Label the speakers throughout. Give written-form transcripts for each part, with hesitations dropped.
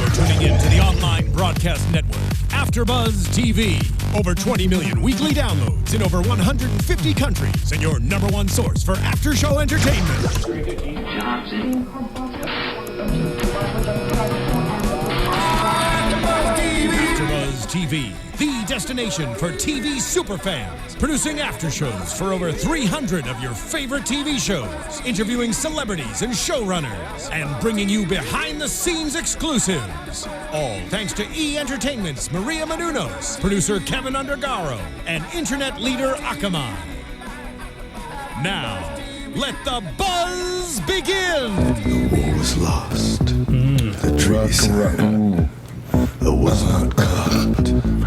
Speaker 1: You're tuning in to the online broadcast network, AFTERBUZZ TV. Over 20 million weekly downloads in over 150 countries, and your number one source for after-show entertainment. AFTERBUZZ TV, the destination for TV superfans, producing aftershows for over 300 of your favorite TV shows, interviewing celebrities and showrunners, and bringing you behind-the-scenes exclusives. All thanks to E! Entertainment's Maria Menounos, producer Kevin Undergaro, and internet leader Akamai. Now, let the buzz begin!
Speaker 2: The war was lost. The treaty signed. I was not caught.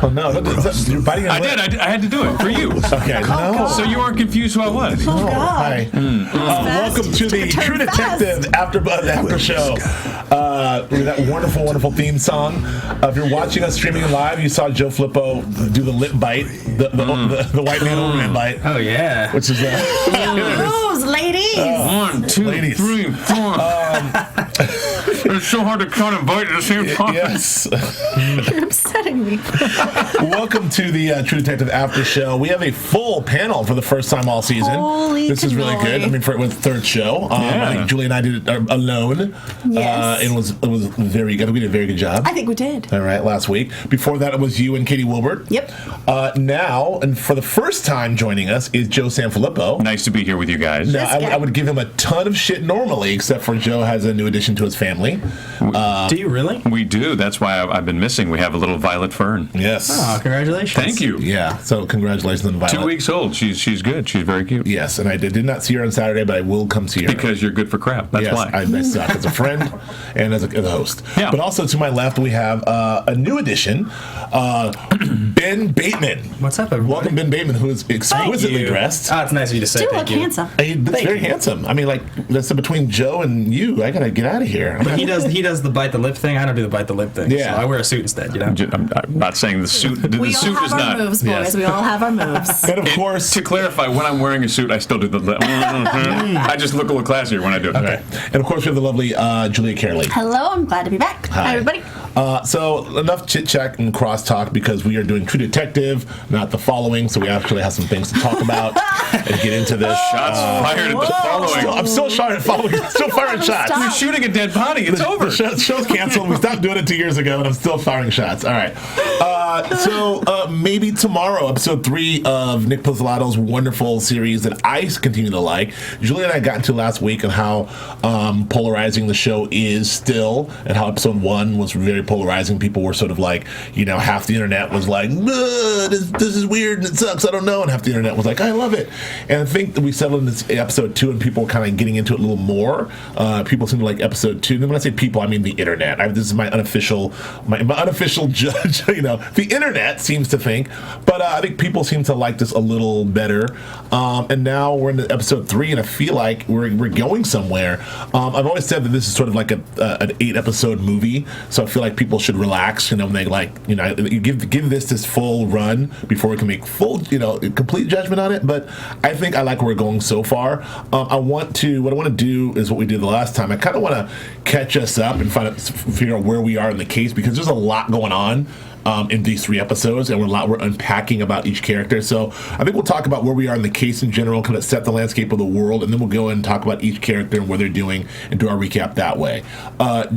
Speaker 3: Oh no, you're biting
Speaker 4: I did. I had to do it for you.
Speaker 3: Okay, no.
Speaker 4: So you weren't confused who I was.
Speaker 3: Oh, hi. Welcome to the True Detective AFTERBUZZ After Show. With that wonderful, wonderful theme song. If you're watching us streaming live, you saw Joe Flippo do the lip bite, the white man overman bite.
Speaker 5: Oh yeah,
Speaker 3: which is
Speaker 6: Those ladies.
Speaker 4: 1, 2, 3, 4. It's so hard to count and bite at the same time.
Speaker 3: Yes.
Speaker 6: You're upsetting me.
Speaker 3: Welcome to the True Detective After Show. We have a full panel for the first time all season.
Speaker 6: Holy
Speaker 3: this is really good. I mean, for it was third show. I think Julie and I did it alone.
Speaker 6: Yes.
Speaker 3: It was very good. We did a very good job.
Speaker 6: I think we did.
Speaker 3: All right, last week. Before that, it was you and Katie Wilbert.
Speaker 6: Yep.
Speaker 3: Now, and for the first time joining us is Joe SanFelippo.
Speaker 4: Nice to be here with you guys.
Speaker 3: Now, I would give him a ton of shit normally, except for Joe has a new addition to his family.
Speaker 5: Do you really?
Speaker 4: We do. That's why I've been missing. We have a little Violet Fern.
Speaker 3: Yes.
Speaker 5: Oh, congratulations.
Speaker 4: Thank you.
Speaker 3: Yeah. So congratulations on Violet.
Speaker 4: 2 weeks old. She's good. She's very cute.
Speaker 3: Yes, and I did not see her on Saturday, but I will come see her.
Speaker 4: Because you're good for crap. That's
Speaker 3: yes,
Speaker 4: why.
Speaker 3: I suck as a friend and as a host.
Speaker 4: Yeah.
Speaker 3: But also to my left, we have a new addition, Ben Bateman.
Speaker 5: What's up, everybody?
Speaker 3: Welcome, Ben Bateman, who is exquisitely dressed.
Speaker 5: Oh, it's nice of you to say.
Speaker 6: Still
Speaker 5: Thank
Speaker 6: look
Speaker 5: you.
Speaker 6: handsome.
Speaker 3: That's very handsome. I mean, like, that's between Joe and you. I gotta get out of here.
Speaker 5: But he does the bite the lip thing. I don't do the bite the lip thing.
Speaker 3: Yeah.
Speaker 5: So I wear a suit instead. You know.
Speaker 4: I'm not saying the suit.
Speaker 6: We
Speaker 4: The
Speaker 6: all
Speaker 4: suit
Speaker 6: have
Speaker 4: is
Speaker 6: our
Speaker 4: not.
Speaker 6: moves, boys.
Speaker 3: Yes.
Speaker 6: We all have our moves.
Speaker 3: And of course,
Speaker 4: To clarify, when I'm wearing a suit, I still do the lip. I just look a little classier when I do it.
Speaker 3: okay. And of course, we have the lovely Julia Cearley.
Speaker 6: Hello, I'm glad to be back. Hi everybody.
Speaker 3: So enough chit chat and crosstalk because we are doing True Detective, not the following. So we actually have some things to talk about and get into this.
Speaker 4: Shots fired at the following.
Speaker 3: I'm still firing shots.
Speaker 6: Stop.
Speaker 4: You're shooting a dead body. It's over.
Speaker 3: The show's canceled. We stopped doing it 2 years ago, and I'm still firing shots. All right. So maybe tomorrow, episode 3 of Nick Pizzolatto's wonderful series that I continue to like. Julie and I got into last week on how polarizing the show is still, and how episode 1 was very polarizing. People were sort of like, half the internet was like, this is weird and it sucks. I don't know. And half the internet was like, I love it. And I think that we settled in this episode 2, and people were kind of getting into it a little more. People seem to like episode 2. And when I say people, I mean the internet. This is my unofficial judge. The internet seems to think, but I think people seem to like this a little better. And now we're in episode 3, and I feel like we're going somewhere. I've always said that this is sort of like an 8-episode movie, so I feel like people should relax. When they give this full run before we can make full, complete judgment on it. But I think I like where we're going so far. What I want to do is what we did the last time. I kind of want to catch us up and figure out where we are in the case, because there's a lot going on in these 3 episodes, and we're unpacking about each character. So I think we'll talk about where we are in the case in general, kind of set the landscape of the world, and then we'll go in and talk about each character and what they're doing and do our recap that way.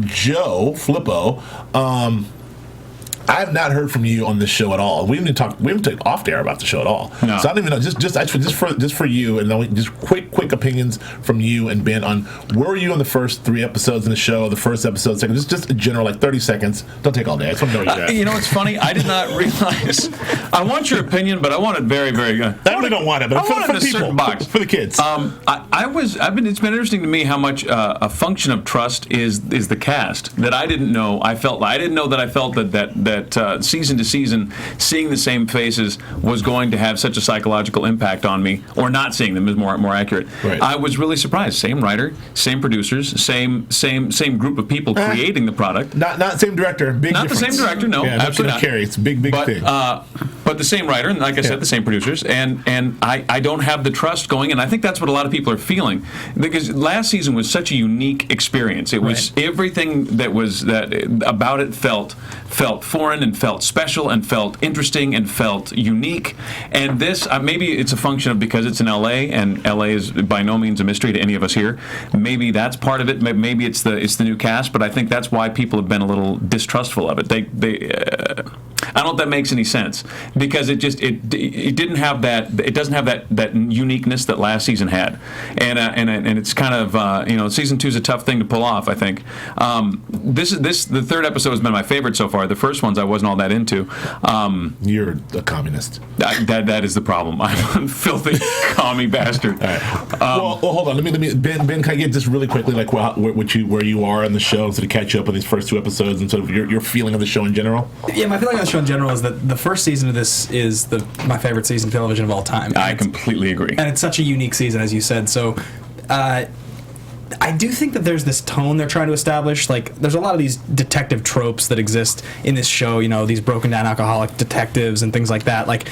Speaker 3: Joe Flippo, I have not heard from you on this show at all. We haven't talked off air about the show at all.
Speaker 4: No.
Speaker 3: So I don't even know. Just for you, and then just quick opinions from you and Ben on where were you on the first 3 episodes in the show, the first episode, second, just a general 30 seconds. Don't take all day. I just want to know where you're at.
Speaker 4: It's funny. I did not realize. I want your opinion, but I want it very, very good.
Speaker 3: I really don't want it, but
Speaker 4: I want
Speaker 3: for
Speaker 4: it in
Speaker 3: the
Speaker 4: a certain
Speaker 3: people,
Speaker 4: box.
Speaker 3: for the kids.
Speaker 4: It's been interesting to me how much a function of trust is the cast that I didn't know. I didn't know that I felt that
Speaker 7: that season to season, seeing the same faces was going to have such a psychological impact on me, or not seeing them is more accurate.
Speaker 3: Right.
Speaker 7: I was really surprised. Same writer, same producers, same group of people creating the product.
Speaker 3: Not same director. Big
Speaker 7: Not
Speaker 3: difference.
Speaker 7: the same director. No,
Speaker 3: yeah,
Speaker 7: absolutely not.
Speaker 3: Carry. It's a big thing.
Speaker 7: But the same writer, and like I said, the same producers, and I don't have the trust going, and I think that's what a lot of people are feeling, because last season was such a unique experience. It was everything that about it felt foreign and felt special and felt interesting and felt unique. And this maybe it's a function of because it's in L.A. and L.A. is by no means a mystery to any of us here. Maybe that's part of it. Maybe it's the new cast, but I think that's why people have been a little distrustful of it. I don't know if that makes any sense, because it didn't have that. It doesn't have that uniqueness that last season had, and it's kind of season 2 is a tough thing to pull off. I think the third episode has been my favorite so far. The first ones I wasn't all that into.
Speaker 3: You're a communist.
Speaker 7: That is the problem. I'm a filthy commie bastard.
Speaker 3: All right. Well, hold on. Let me Ben. Can I get just really quickly like where you are in the show, so to catch you up on these first 2 episodes and sort of your feeling of the show in general?
Speaker 5: Yeah, my feeling on the show in general is that the first season of this is my favorite season of television of all time.
Speaker 7: I completely agree.
Speaker 5: And it's such a unique season, as you said. So, I do think that there's this tone they're trying to establish. Like, there's a lot of these detective tropes that exist in this show. These broken down alcoholic detectives and things like that. Like,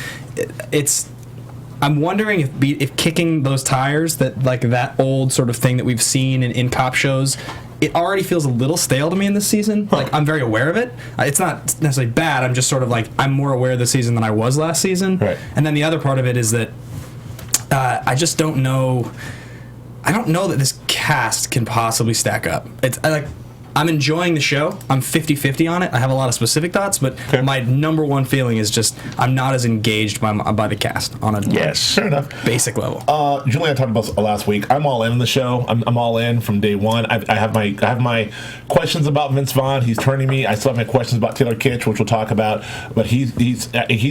Speaker 5: I'm wondering if kicking those tires, that old sort of thing that we've seen in cop shows, it already feels a little stale to me in this season. Like, I'm very aware of it. It's not necessarily bad. I'm just sort of like, I'm more aware of this season than I was last season.
Speaker 3: Right.
Speaker 5: And then the other part of it is that I just don't know. I don't know that this cast can possibly stack up. I'm enjoying the show. I'm 50-50 on it. I have a lot of specific thoughts, but my number one feeling is just I'm not as engaged by the cast on a
Speaker 3: fair enough
Speaker 5: basic level.
Speaker 3: Julian talked about last week. I'm all in the show. I'm all in from day one. I have my questions about Vince Vaughn. He's turning me. I still have my questions about Taylor Kitsch, which we'll talk about. But he's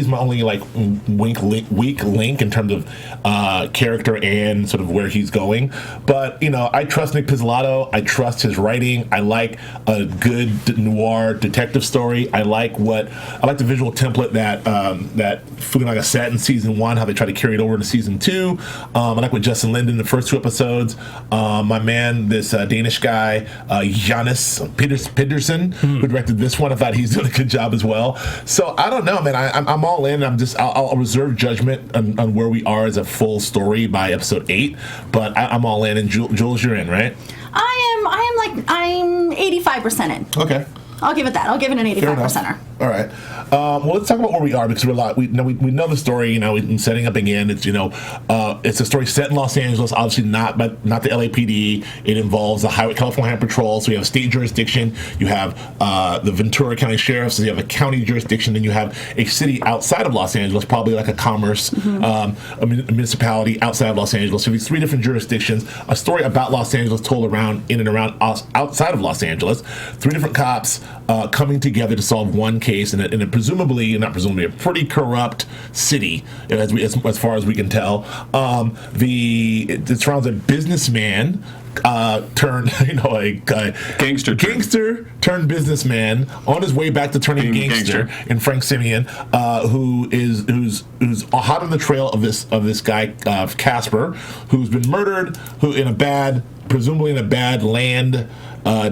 Speaker 3: my only weak link in terms of character and sort of where he's going. But I trust Nick Pizzolatto. I trust his writing. I like a good noir detective story. I like the visual template that Fukunaga set in season 1, how they try to carry it over into season 2. I like what Justin Lin did in the first 2 episodes. My man, this Danish guy, Janus Pedersen, who directed this one, I thought he's doing a good job as well. So I don't know, man. I'm all in. I'll reserve judgment on where we are as a full story by episode 8, but I'm all in. And Jules, you're in, right?
Speaker 6: I'm 85% in.
Speaker 3: Okay.
Speaker 6: I'll give it that. I'll give it an 85%er.
Speaker 3: All right. Well, let's talk about where we are, because we know the story. In setting up again, it's it's a story set in Los Angeles, obviously not the LAPD. It involves the California Highway Patrol. So you have state jurisdiction, you have the Ventura County Sheriff, so you have a county jurisdiction, then you have a city outside of Los Angeles, probably like a commerce, a municipality outside of Los Angeles. So these 3 different jurisdictions. A story about Los Angeles told in and around outside of Los Angeles. 3 different cops coming together to solve one case in a a pretty corrupt city, as far as we can tell. It surrounds a businessman turned gangster turned businessman on his way back to turning gangster in Frank Simeon, who's hot on the trail of this guy Casper, who's been murdered, presumably in a bad land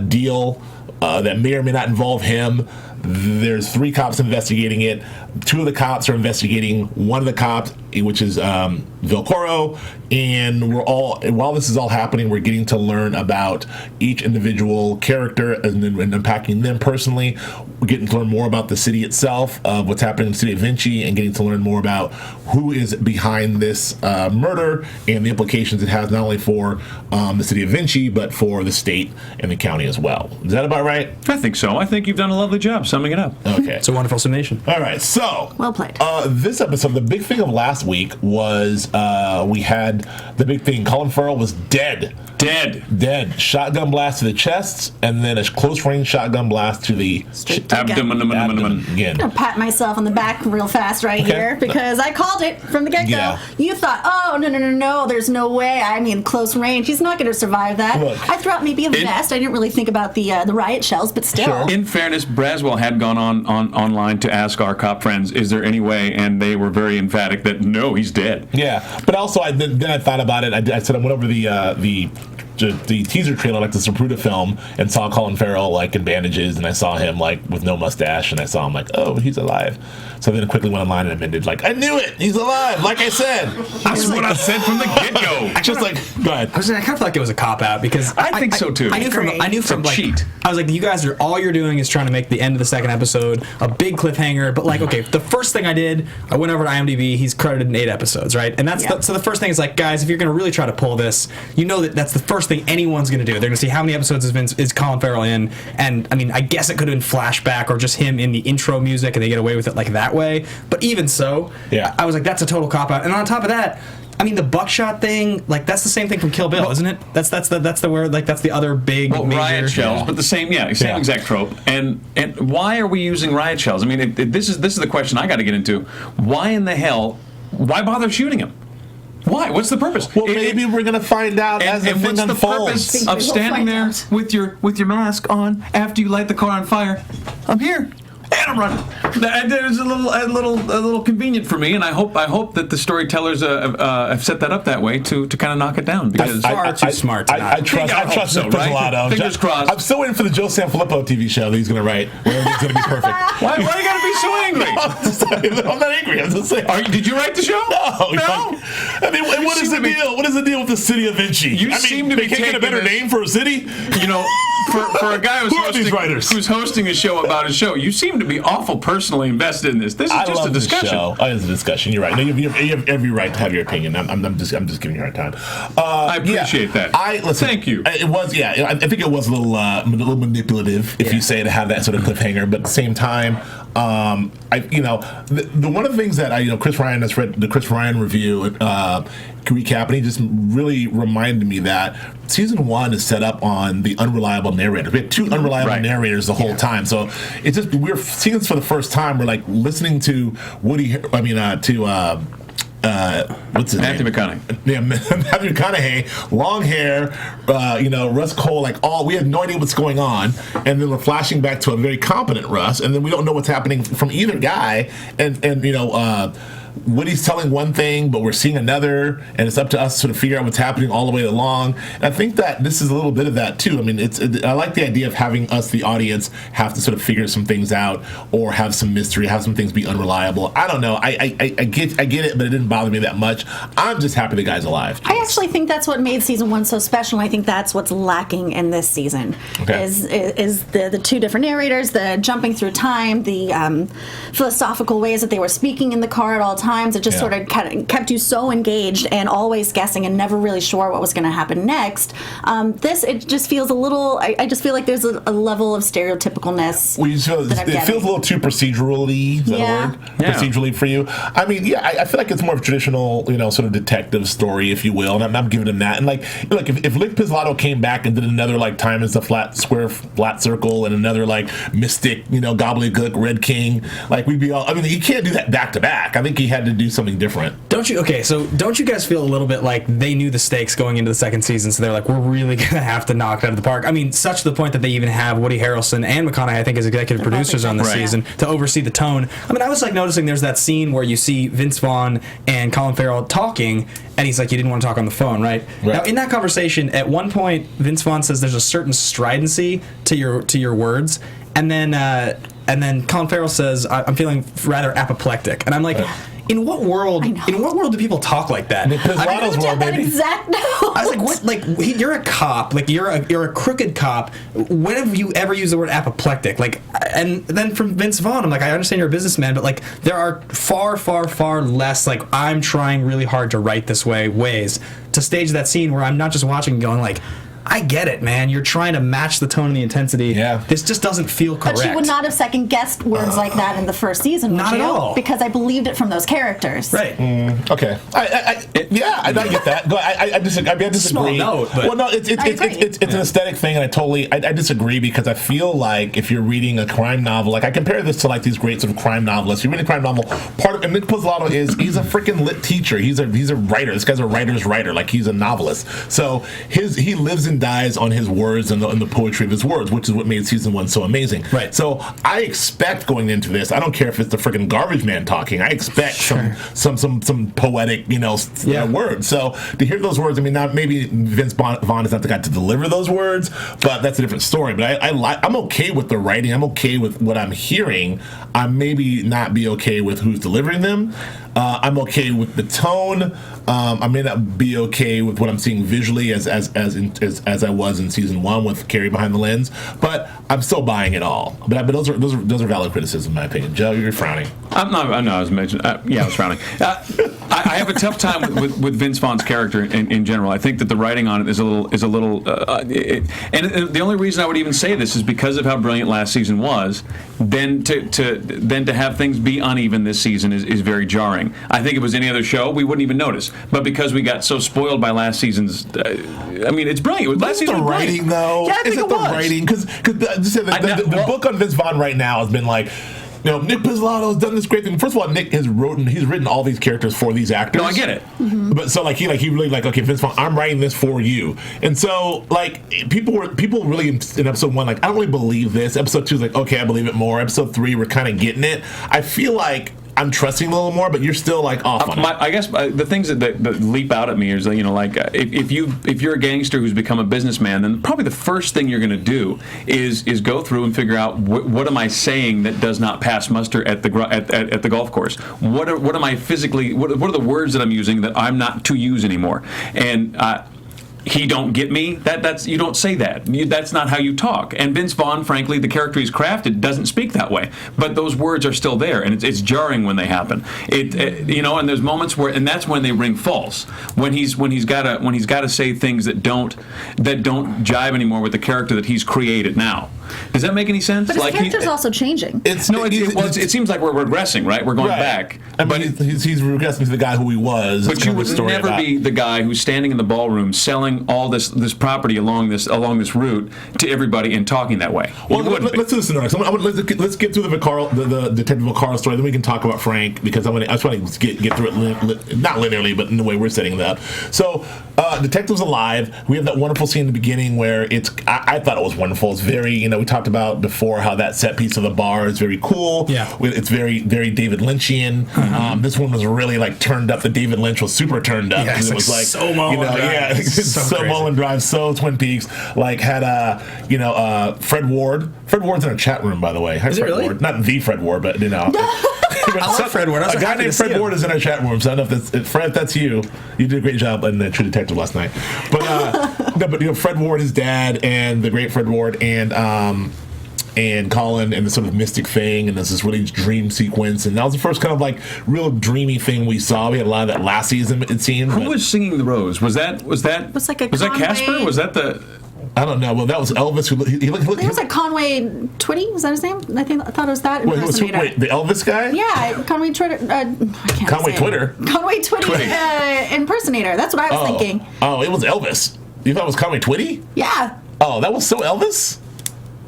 Speaker 3: deal that may or may not involve him. There's 3 cops investigating it. 2 of the cops are investigating one of the cops, which is Vilcoro, and while this is all happening, we're getting to learn about each individual character and unpacking them personally. We're getting to learn more about the city itself, what's happening in the city of Vinci, and getting to learn more about who is behind this murder and the implications it has not only for the city of Vinci, but for the state and the county as well. Is that about right?
Speaker 7: I think so. I think you've done a lovely job summing it up.
Speaker 3: Okay.
Speaker 5: It's a wonderful summation.
Speaker 3: All right, so So,
Speaker 6: Well played.
Speaker 3: This episode, the big thing of last week was we had the big thing. Colin Farrell was dead. Dead. Shotgun blast to the chest, and then a close range shotgun blast to the
Speaker 7: Abdomen.
Speaker 3: again.
Speaker 6: I'm gonna pat myself on the back real fast here because I called it from the get-go.
Speaker 3: Yeah.
Speaker 6: You thought, oh, no, there's no way. I mean, close range. He's not going to survive that.
Speaker 3: Look.
Speaker 6: I thought maybe a vest. I didn't really think about the riot shells, but still.
Speaker 3: Sure.
Speaker 7: In fairness, Braswell had gone online to ask our cop friends, is there any way? And they were very emphatic that no, he's dead.
Speaker 3: Yeah, but also then I thought about it. I said I went over the teaser trailer, like the Zapruder film, and saw Colin Farrell like in bandages, and I saw him like with no mustache, and I saw him like, oh, he's alive. So then I quickly went online and amended, like, I knew it, he's alive, like I said.
Speaker 7: That's what I said from the get-go.
Speaker 3: Just like, go ahead.
Speaker 5: I kind of felt like it was a cop out because
Speaker 7: I think so too.
Speaker 5: I knew from like,
Speaker 7: cheat.
Speaker 5: I was like, you guys all you're doing is trying to make the end of the second episode a big cliffhanger. But like, okay, the first thing I did, I went over to IMDb. He's credited in 8 episodes, right? And that's so the first thing is like, guys, if you're gonna really try to pull this, you know that's the first thing anyone's gonna do. They're gonna see how many episodes is Colin Farrell in, and I mean, I guess it could have been flashback or just him in the intro music, and they get away with it like that way. But even so, I was like, that's a total cop out. And on top of that, I mean, the buckshot thing, like that's the same thing from Kill Bill, isn't it? That's the word, like that's the other big major
Speaker 7: riot shells, but the same exact trope. And why are we using riot shells? I mean, this is the question I got to get into. Why in the hell? Why bother shooting him? Why? What's the purpose?
Speaker 3: Well, maybe we're gonna find out as the thing unfolds.
Speaker 7: What's the purpose of standing there with your mask on after you light the car on fire? I'm here. And I'm running. It's a little convenient for me, and I hope that the storytellers have set that up that way to kind of knock it down because
Speaker 5: far too smart.
Speaker 3: I trust Pizzolatto.
Speaker 7: Fingers crossed.
Speaker 3: I'm still waiting for the Joe SanFelippo TV show that he's going to write. Where everything's going to be perfect.
Speaker 7: Why you got to be so angry?
Speaker 3: I'm not angry. I'm just saying.
Speaker 7: Did you write the show?
Speaker 3: No. I mean, what is the deal? What is the deal with the city of Vinci?
Speaker 7: You seem to be
Speaker 3: taking a better name for a city.
Speaker 7: You know, for a guy who's hosting a show about a show, you seem to be awful personally invested in this. This is just a discussion.
Speaker 3: It's a discussion. You're right. No, you have every right to have your opinion. I'm just giving you a hard time.
Speaker 7: I appreciate that.
Speaker 3: Listen,
Speaker 7: thank you.
Speaker 3: It was I think it was a little manipulative, if you say, to have that sort of cliffhanger. But at the same time, the one of the things that Chris Ryan has read the Chris Ryan review recap, and he just really reminded me that season 1 is set up on the unreliable narrator. We had 2 unreliable narrators the whole time, so it's just we're seeing this for the first time. We're like listening to what's his name?
Speaker 7: Matthew McConaughey.
Speaker 3: Yeah, Matthew McConaughey, long hair, Russ Cohle, like we have no idea what's going on, and then we're flashing back to a very competent Russ, and then we don't know what's happening from either guy, and Woody's telling one thing, but we're seeing another, and it's up to us to sort of figure out what's happening all the way along. And I think that this is a little bit of that too. I mean, I like the idea of having us, the audience, have to sort of figure some things out, or have some mystery, have some things be unreliable. I don't know. I get it, but it didn't bother me that much. I'm just happy the guy's alive.
Speaker 6: I actually think that's what made season 1 so special. I think that's what's lacking in this season.
Speaker 3: Okay.
Speaker 6: Is the 2 different narrators, the jumping through time, the philosophical ways that they were speaking in the car at all times. It just sort of kept you so engaged and always guessing and never really sure what was going to happen next. It just feels a little. I just feel like there's a level of stereotypicalness.
Speaker 3: It feels a little too procedurally. Is that a word?
Speaker 7: Yeah.
Speaker 3: Procedurally for you. I mean, I feel like it's more of a traditional, sort of detective story, if you will, and I'm giving him that. And like if Nick Pizzolatto came back and did another like Time is a flat circle, and another like mystic, gobbledygook Red King, like we'd be all. I mean, he can't do that back to back. I think he had to do something different. Don't you
Speaker 5: guys feel a little bit like they knew the stakes going into the second season, so they're like, we're really gonna have to knock it out of the park? I mean, such to the point that they even have Woody Harrelson and McConaughey, I think, as executive producers on the season to oversee the tone. I mean, I was like noticing there's that scene where you see Vince Vaughn and Colin Farrell talking, and he's like, you didn't want to talk on the phone, right? Now, in that conversation, at one point, Vince Vaughn says there's a certain stridency to your words, and then Colin Farrell says, I'm feeling rather apoplectic, and I'm like, in what world do people talk like that?
Speaker 3: Pizzolato's world, baby.
Speaker 6: Exact note.
Speaker 5: I was like, what? Like, you're a cop. Like, you're a crooked cop. When have you ever used the word apoplectic? Like, and then from Vince Vaughn, I'm like, I understand you're a businessman, but like, there are far, far, far less, like, I'm trying really hard to write this way ways to stage that scene where I'm not just watching and going like, I get it, man. You're trying to match the tone and the intensity.
Speaker 3: Yeah.
Speaker 5: This just doesn't feel correct.
Speaker 6: But you would not have second-guessed words like that in the first season, would
Speaker 5: Not
Speaker 6: you?
Speaker 5: at all.
Speaker 6: Because I believed it from those characters.
Speaker 5: Right.
Speaker 3: Okay. I get that. I disagree.
Speaker 5: Small note, but
Speaker 3: well, no, it's an aesthetic thing, and I disagree because I feel like if you're reading a crime novel, like I compare this to like these great sort of crime novelists. You're reading a crime novel. And Nick Pizzolatto he's a freaking lit teacher. He's a writer. This guy's a writer's writer. Like he's a novelist. So he lives and dies on his words and the poetry of his words, which is what made season 1 so amazing.
Speaker 5: Right.
Speaker 3: So I expect going into this, I don't care if it's the freaking garbage man talking. I expect some poetic, words. So to hear those words, I mean, now maybe Vince Vaughn is not the guy to deliver those words, but that's a different story. But I'm okay with the writing. I'm okay with what I'm hearing. I maybe not be okay with who's delivering them. I'm okay with the tone. I may not be okay with what I'm seeing visually as I was in season 1 with Carrie behind the lens, but I'm still buying it all. But those are valid criticisms in my opinion. Joe, you're frowning.
Speaker 7: I'm not. I know. I was mentioning. I was frowning. I have a tough time with Vince Vaughn's character in general. I think that the writing on it is a little. And the only reason I would even say this is because of how brilliant last season was. Then to have things be uneven this season is very jarring. I think if it was any other show, we wouldn't even notice. But because we got so spoiled by last season's, I mean, it's brilliant. Last season
Speaker 3: the
Speaker 7: was
Speaker 3: writing,
Speaker 7: brilliant.
Speaker 3: though?
Speaker 7: Yeah, I think
Speaker 3: is it
Speaker 7: it
Speaker 3: the
Speaker 7: was.
Speaker 3: writing? Because the book on Vince Vaughn right now has been like, Nick Pizzolatto has done this great thing. First of all, Nick he's written all these characters for these actors.
Speaker 7: No, I get it.
Speaker 6: Mm-hmm.
Speaker 3: But so he really okay, Vince Vaughn, I'm writing this for you. And so people really in episode 1 I don't really believe this. Episode 2 is okay, I believe it more. Episode 3 we're kind of getting it. I feel like I'm trusting a little more, but you're still off on it.
Speaker 7: I guess the things that leap out at me is if you're a gangster who's become a businessman, then probably the first thing you're going to do is go through and figure out what am I saying that does not pass muster at the golf course. What am I physically? What are the words that I'm using that I'm not to use anymore? And he don't get me. That's you don't say that. That's not how you talk. And Vince Vaughn, frankly, the character he's crafted doesn't speak that way. But those words are still there, and it's jarring when they happen. And there's moments where, and that's when they ring false. When he's got to say things that don't jive anymore with the character that he's created now. Does that make any sense?
Speaker 6: But his character's also changing.
Speaker 7: It seems like we're regressing, right? We're going back.
Speaker 3: I mean, he's regressing to the guy who he was.
Speaker 7: But you would never be the guy who's standing in the ballroom selling all this property along this route to everybody and talking that way.
Speaker 3: Well, let's do this next. Let's get through the Detective Vaccaro story. Then we can talk about Frank because I just want to get through it not linearly, but in the way we're setting it up. So, Detective's alive. We have that wonderful scene in the beginning where I thought it was wonderful. It's very we talked about before how that set piece of the bar is very cool.
Speaker 5: Yeah,
Speaker 3: it's very very David Lynchian. Mm-hmm. This one was really turned up. The David Lynch was super turned up.
Speaker 5: Yeah, it was
Speaker 3: so Mulholland Drive. So Mulholland Drive, so Twin Peaks. Had Fred Ward. Fred Ward's in our chat room, by the way. Hi,
Speaker 5: is
Speaker 3: Fred
Speaker 5: it really?
Speaker 3: Ward. Not the Fred Ward, but
Speaker 5: I love Fred Ward.
Speaker 3: A guy named Fred Ward is in our chat room. So I don't know if Fred, that's you. You did a great job in the True Detective last night. But Fred Ward, his dad, and the great Fred Ward, and Colin and the sort of mystic thing, and there's this really dream sequence, and that was the first kind of real dreamy thing we saw. We had a lot of that last season, it seemed.
Speaker 7: Who was singing the Rose? Was that
Speaker 6: Conway.
Speaker 7: Casper? Was that the?
Speaker 3: I don't know. Well, that was Elvis. He
Speaker 6: was Conway Twitty. Was that his name? I thought it was that impersonator.
Speaker 3: Wait, the Elvis guy?
Speaker 6: Yeah, Conway Twitter. I can't
Speaker 3: Conway
Speaker 6: say
Speaker 3: Twitter.
Speaker 6: It. Conway Twitty impersonator. That's what I was thinking.
Speaker 3: Oh, it was Elvis. You thought it was Conway Twitty?
Speaker 6: Yeah.
Speaker 3: Oh, that was so Elvis.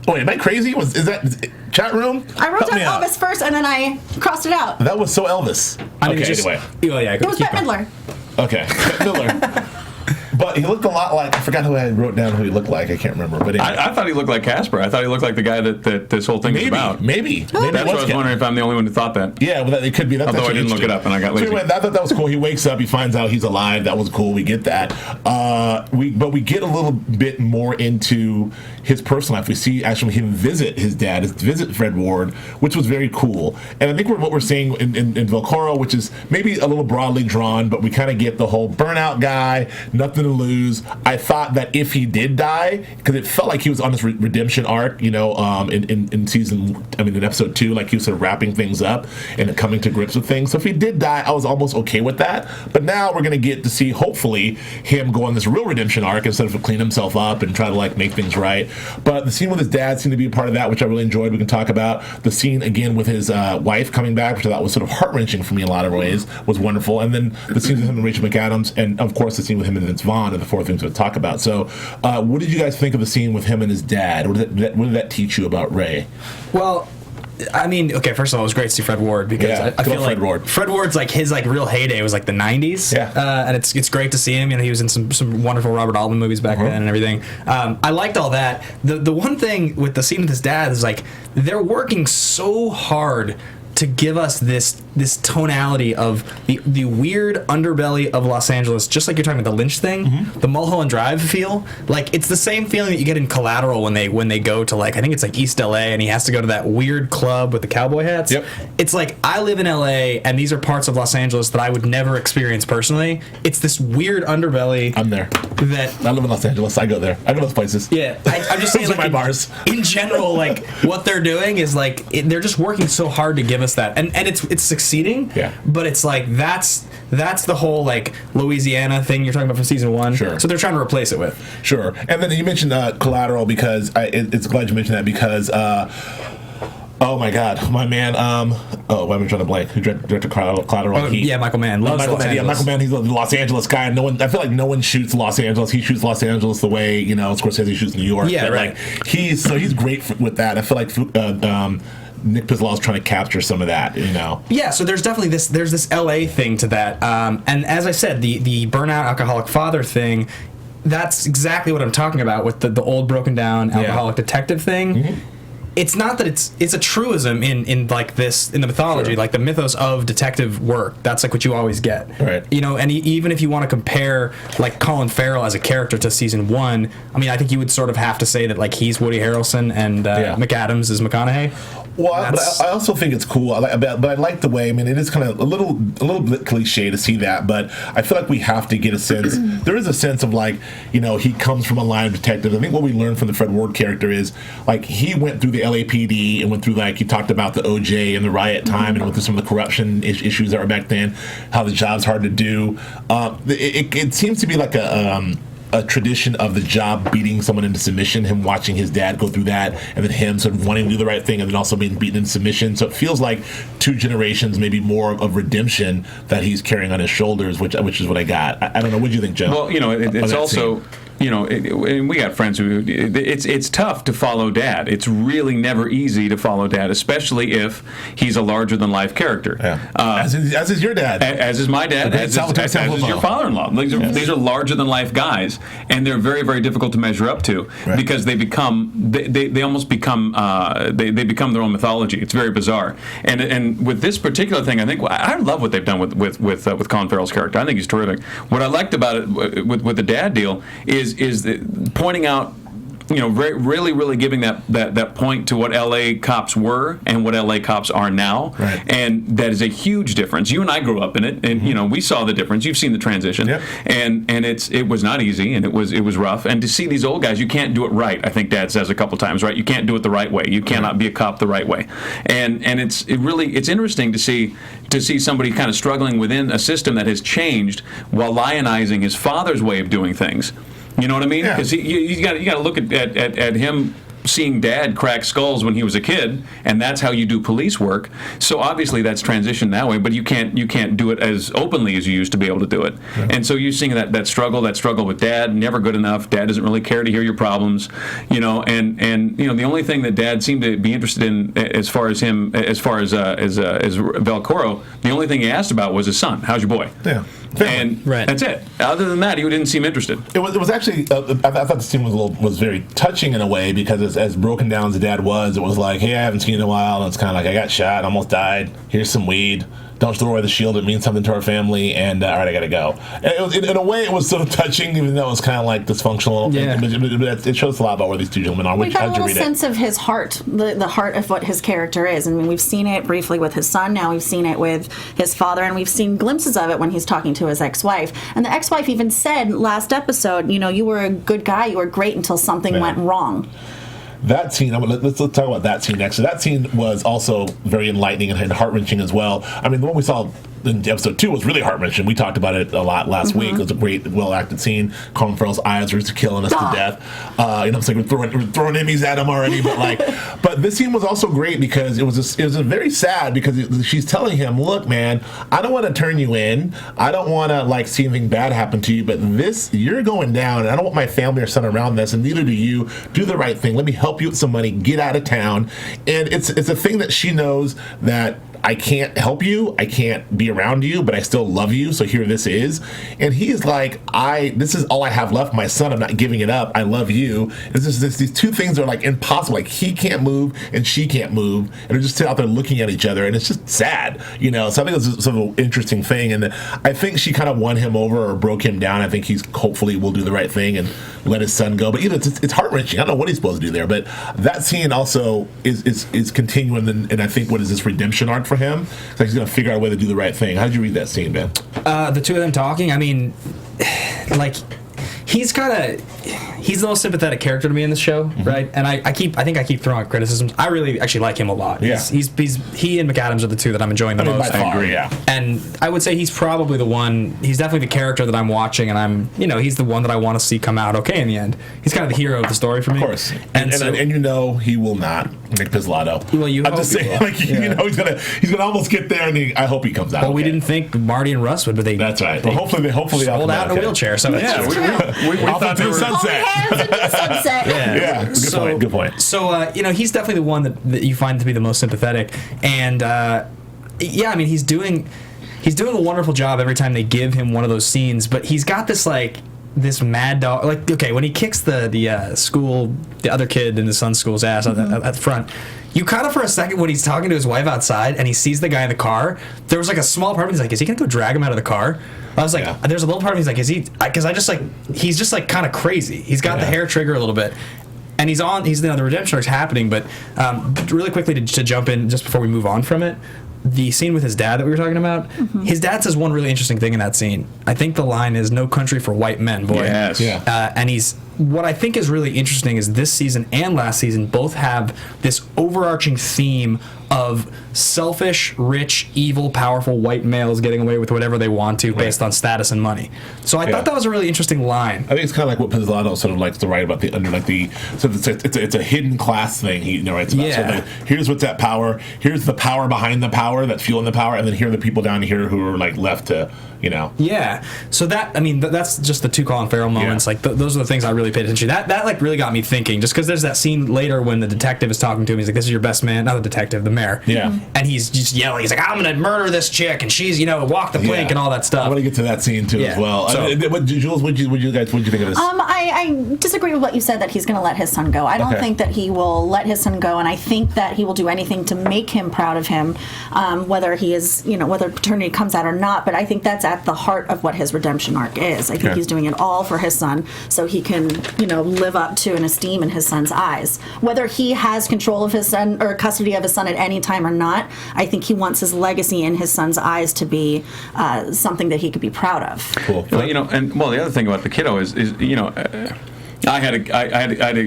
Speaker 3: Wait, am I crazy? Is that chat room?
Speaker 6: I wrote down Elvis first, and then I crossed it out.
Speaker 3: That was so Elvis.
Speaker 5: Anyway.
Speaker 6: It was Bette Midler.
Speaker 3: Okay, Bette Midler. But he looked a lot like, I forgot who I wrote down who he looked like. I can't remember. But anyway.
Speaker 7: I thought he looked like Casper. I thought he looked like the guy that this whole thing is about.
Speaker 3: Maybe.
Speaker 7: That's what I was wondering if I'm the only one who thought that.
Speaker 3: Yeah, well, it could be. That's
Speaker 7: although I didn't look it up and I got lazy.
Speaker 3: So anyway, I thought that was cool. He wakes up, he finds out he's alive. That was cool. We get that. But we get a little bit more into his personal life. We see actually him visit his dad, visit Fred Ward, which was very cool. And I think what we're seeing in Vaccaro, which is maybe a little broadly drawn, but we kind of get the whole burnout guy, nothing to lose. I thought that if he did die, because it felt like he was on this redemption arc, in episode 2, like he was sort of wrapping things up and coming to grips with things. So if he did die, I was almost okay with that. But now we're going to get to see, hopefully, him go on this real redemption arc instead of clean himself up and try to like make things right. But the scene with his dad seemed to be a part of that, which I really enjoyed. We can talk about the scene again with his wife coming back, which I thought was sort of heart-wrenching for me in a lot of ways, was wonderful. And then the scene with him and Rachel McAdams, and of course the scene with him and Vince Vaughn are the 4 things we'll talk about. So what did you guys think of the scene with him and his dad? What did that teach you about Ray?
Speaker 5: Well, I mean, okay, first of all, it was great to see Fred Ward, because I feel like Fred Ward's like his like real heyday was like the 90s. And it's great to see him. He was in some wonderful Robert Altman movies back then and everything. I liked all that. The one thing with the scene with his dad is like they're working so hard to give us this tonality of the weird underbelly of Los Angeles, just like you're talking about the Lynch thing, the Mulholland Drive feel. Like it's the same feeling that you get in Collateral when they go to like, I think it's like East LA, and he has to go to that weird club with the cowboy hats. It's like, I live in LA and these are parts of Los Angeles that I would never experience personally. It's this weird underbelly.
Speaker 3: I'm there. I live in Los Angeles. I go there. I go to those places.
Speaker 5: I'm just saying,
Speaker 3: those
Speaker 5: like,
Speaker 3: are my bars.
Speaker 5: In general, like what they're doing is like they're just working so hard to give us that, and it's succeeding. But it's like that's the whole like Louisiana thing you're talking about from season 1.
Speaker 3: Sure.
Speaker 5: So they're trying to replace it with.
Speaker 3: Sure. And then you mentioned Collateral, because it's glad you mentioned that, because oh my God, my man. I'm trying to blank. Who directed Collateral?
Speaker 5: Michael Mann. Michael
Speaker 3: Mann. He's a Los Angeles guy. I feel like no one shoots Los Angeles. He shoots Los Angeles the way Scorsese shoots New York. Like he's great with that. I feel like Nick Pizzolatto is trying to capture some of that,
Speaker 5: Yeah, so there's definitely this LA thing to that. And as I said, the burnout alcoholic father thing, that's exactly what I'm talking about with the old broken down alcoholic detective thing. It's not that it's a truism in like this, in the mythology, like the mythos of detective work. That's like what you always get,
Speaker 3: right?
Speaker 5: And even if you want to compare like Colin Farrell as a character to season 1, I mean, I think you would sort of have to say that like he's Woody Harrelson and McAdams is McConaughey.
Speaker 3: Well, but I also think it's cool. But I like the way. I mean, it is kind of a little bit cliche to see that, but I feel like we have to get a sense. There is a sense of like, he comes from a line of detectives. I think what we learned from the Fred Ward character is like he went through the LAPD and went through like he talked about the OJ and the riot time and went through some of the corruption issues that were back then. How the job's hard to do. It seems to be like a tradition of the job beating someone into submission, him watching his dad go through that, and then him sort of wanting to do the right thing and then also being beaten into submission. So it feels like 2 generations, maybe more of redemption that he's carrying on his shoulders, which is what I got. I don't know. What do you think, Joe?
Speaker 7: Well, it's also... Scene? And we got friends who it's tough to follow Dad. It's really never easy to follow Dad, especially if he's a larger than life character.
Speaker 3: As is your dad.
Speaker 7: As is my dad. As is your father-in-law. These are larger than life guys, and they're very, very difficult to measure up to because they almost become their own mythology. It's very bizarre. And with this particular thing, I love what they've done with Colin Farrell's character. I think he's terrific. What I liked about it with the dad deal is pointing out, really, really giving that point to what LA cops were and what LA cops are now, and that is a huge difference. You and I grew up in it, and we saw the difference. You've seen the transition, and it was not easy, and it was rough. And to see these old guys, you can't do it right. I think Dad says a couple times, right? You can't do it the right way. You cannot be a cop the right way, and it's interesting to see somebody kind of struggling within a system that has changed while lionizing his father's way of doing things. You know what I mean? Because you got to look at him seeing Dad crack skulls when he was a kid, and that's how you do police work. So obviously that's transitioned that way, but you can't do it as openly as you used to be able to do it. And so you're seeing that struggle with Dad, never good enough. Dad doesn't really care to hear your problems, and the only thing that Dad seemed to be interested in as far as Velcoro, the only thing he asked about was his son. How's your boy? And that's it. Other than that, he didn't seem interested.
Speaker 3: It was actually I thought the scene was very touching in a way, because as broken down as the dad was, it was like, hey, I haven't seen you in a while, and it's kind of like, I got shot, almost died, here's some weed, don't throw away the shield. It means something to our family, and all right, I gotta go. And it was, in a way, it was sort of touching, even though it was kind of like dysfunctional.
Speaker 5: Yeah.
Speaker 3: But it shows a lot about where these two gentlemen are.
Speaker 6: We got a little sense of his heart, the heart of what his character is. I mean, we've seen it briefly with his son. Now we've seen it with his father, and we've seen glimpses of it when he's talking to his ex-wife. And the ex-wife even said last episode, you were a good guy, you were great until something went wrong.
Speaker 3: That scene, let's talk about that scene next. So that scene was also very enlightening and heart-wrenching as well. I mean, the one we saw in episode 2 was really heart-wrenching. We talked about it a lot last week. It was a great, well-acted scene. Colin Farrell's eyes were just killing us to death. It's like we're throwing Emmys at him already, but this scene was also great because it was very sad because she's telling him, look, man, I don't want to turn you in. I don't want to see anything bad happen to you, but you're going down, and I don't want my family or son around this, and neither do you. Do the right thing. Let me help you with some money. Get out of town. And it's a thing that she knows that I can't help you, I can't be around you, but I still love you, so here this is. And he's like, this is all I have left, my son, I'm not giving it up, I love you. It's just these two things are impossible, he can't move and she can't move, and they're just out there looking at each other, and it's just sad, So I think it's sort of an interesting thing, and I think she kind of won him over or broke him down. I think he's hopefully will do the right thing and let his son go, but it's heart-wrenching. I don't know what he's supposed to do there, but that scene also is continuing, and I think what is this redemption arc for him? It's like he's going to figure out a way to do the right thing. How did you read that scene, Ben?
Speaker 5: The two of them talking, I mean, he's the most sympathetic character to me in this show, right? And I think I keep throwing out criticisms. I really actually like him a lot.
Speaker 3: Yeah.
Speaker 5: He and McAdams are the two that I'm enjoying the most.
Speaker 3: I agree, yeah.
Speaker 5: And I would say he's probably the one. He's definitely the character that I'm watching, and he's the one that I want to see come out okay in the end. He's kind of the hero of the story for me.
Speaker 3: Of course, and he will not make Pizzolatto.
Speaker 5: Well, I'm just saying,
Speaker 3: he's gonna almost get there, and I hope he comes out.
Speaker 5: Well, we didn't think Marty and Russ would, but
Speaker 3: that's right. Well, hopefully
Speaker 5: rolled out in a wheelchair. So
Speaker 7: yeah, we thought they were
Speaker 3: sunset.
Speaker 6: Sunset.
Speaker 3: Yeah, good point.
Speaker 5: So he's definitely the one that you find to be the most sympathetic, and I mean he's doing a wonderful job every time they give him one of those scenes. But he's got this mad dog. When he kicks the other kid in his son's school's ass at the front. You kind of for a second when he's talking to his wife outside and he sees the guy in the car, there was a small part of me he's like, is he gonna go drag him out of the car? I was like, there's a little part of me he's like, is he? Because he's just kind of crazy. He's got the hair trigger a little bit, and the redemption arc's happening. But really quickly to jump in just before we move on from it, the scene with his dad that we were talking about, his dad says one really interesting thing in that scene. I think the line is "No country for white men, boy."
Speaker 7: Yes.
Speaker 3: Yeah.
Speaker 5: And what I think is really interesting is this season and last season both have this overarching theme of selfish, rich, evil, powerful white males getting away with whatever they want to based on status and money. So I thought that was a really interesting line.
Speaker 3: I think it's kind of like what Pizzolatto sort of likes to write about it's a hidden class thing he writes about.
Speaker 5: Yeah.
Speaker 3: So here's what's at power. Here's the power behind the power that's fueling the power, and then here are the people down here who are left to.
Speaker 5: Yeah. So that's just the two Colin Farrell moments.
Speaker 3: Yeah.
Speaker 5: Those are the things I really paid attention to. That really got me thinking. Just because there's that scene later when the detective is talking to him. He's like, "This is your best man," not the detective, the mayor.
Speaker 3: Yeah.
Speaker 5: And he's just yelling. He's like, "I'm gonna murder this chick," and she's walk the plank and all that stuff.
Speaker 3: I want to get to that scene too as well.
Speaker 5: So,
Speaker 3: Jules, what did you think of this?
Speaker 6: I disagree with what you said that he's going to let his son go. I don't think that he will let his son go, and I think that he will do anything to make him proud of him, whether he is, whether paternity comes out or not. But I think that's at the heart of what his redemption arc is. I think he's doing it all for his son, so he can, live up to an esteem in his son's eyes. Whether he has control of his son or custody of his son at any time or not, I think he wants his legacy in his son's eyes to be something that he could be proud of.
Speaker 3: Cool.
Speaker 7: The other thing about the kiddo is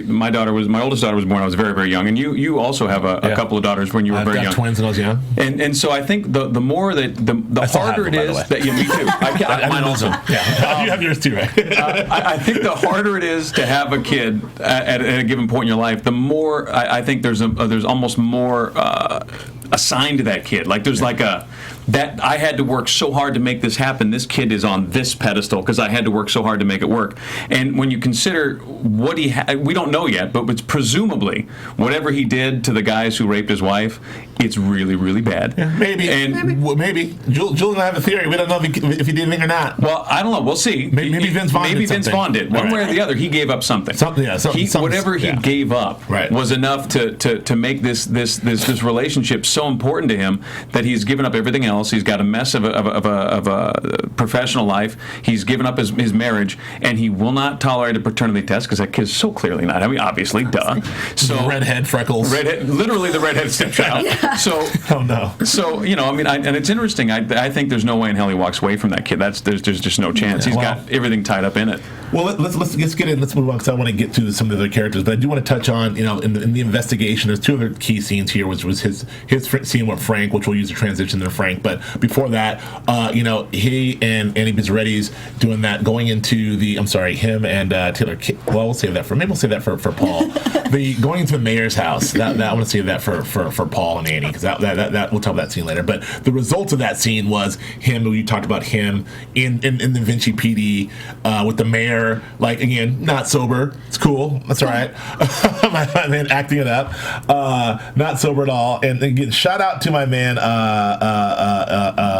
Speaker 7: my oldest daughter was born when I was very, very young, and you also have a couple of daughters when you were very young.
Speaker 3: Twins when I was young.
Speaker 7: And so I think the more that the harder it is that me too. Mine also.
Speaker 3: Yeah. You have yours too, right?
Speaker 7: I think the harder it is to have a kid at a given point in your life, the more I think there's almost more assigned to that kid. That I had to work so hard to make this happen. This kid is on this pedestal because I had to work so hard to make it work. And when you consider what we don't know yet, but it's presumably whatever he did to the guys who raped his wife, it's really, really bad.
Speaker 3: Yeah, maybe. Jules and I have a theory. We don't know if he did anything or not.
Speaker 7: Well, I don't know. We'll see.
Speaker 3: Maybe Vince Vaughn did.
Speaker 7: One way or the other, he gave up something. Whatever he gave up was enough to make this relationship so important to him that he's given up everything else. else. He's got a mess of a professional life. He's given up his marriage, and he will not tolerate a paternity test because that kid's so clearly not. I mean, obviously, duh. So
Speaker 3: redhead freckles.
Speaker 7: Literally the redhead stepchild. So,
Speaker 3: oh no.
Speaker 7: So I mean, and it's interesting. I think there's no way in hell he walks away from that kid. There's just no chance. He's got everything tied up in it.
Speaker 3: Well, let's get in. Let's move on because I want to get to some of the other characters, but I do want to touch on in the investigation. There's two other key scenes here, which was his scene with Frank, which we'll use to transition to Frank. But before that, he and Andy Bizzaretti's doing that, going into the. I'm sorry, him and Taylor. Well, we'll save that for Paul. Going into the mayor's house. That I want to save that for Paul and Andy because that we'll talk about that scene later. But the results of that scene was him. We talked about him in the Vinci PD with the mayor. Like again, not sober. It's cool. That's all right. My man acting it up. Not sober at all. And again, shout out to my man.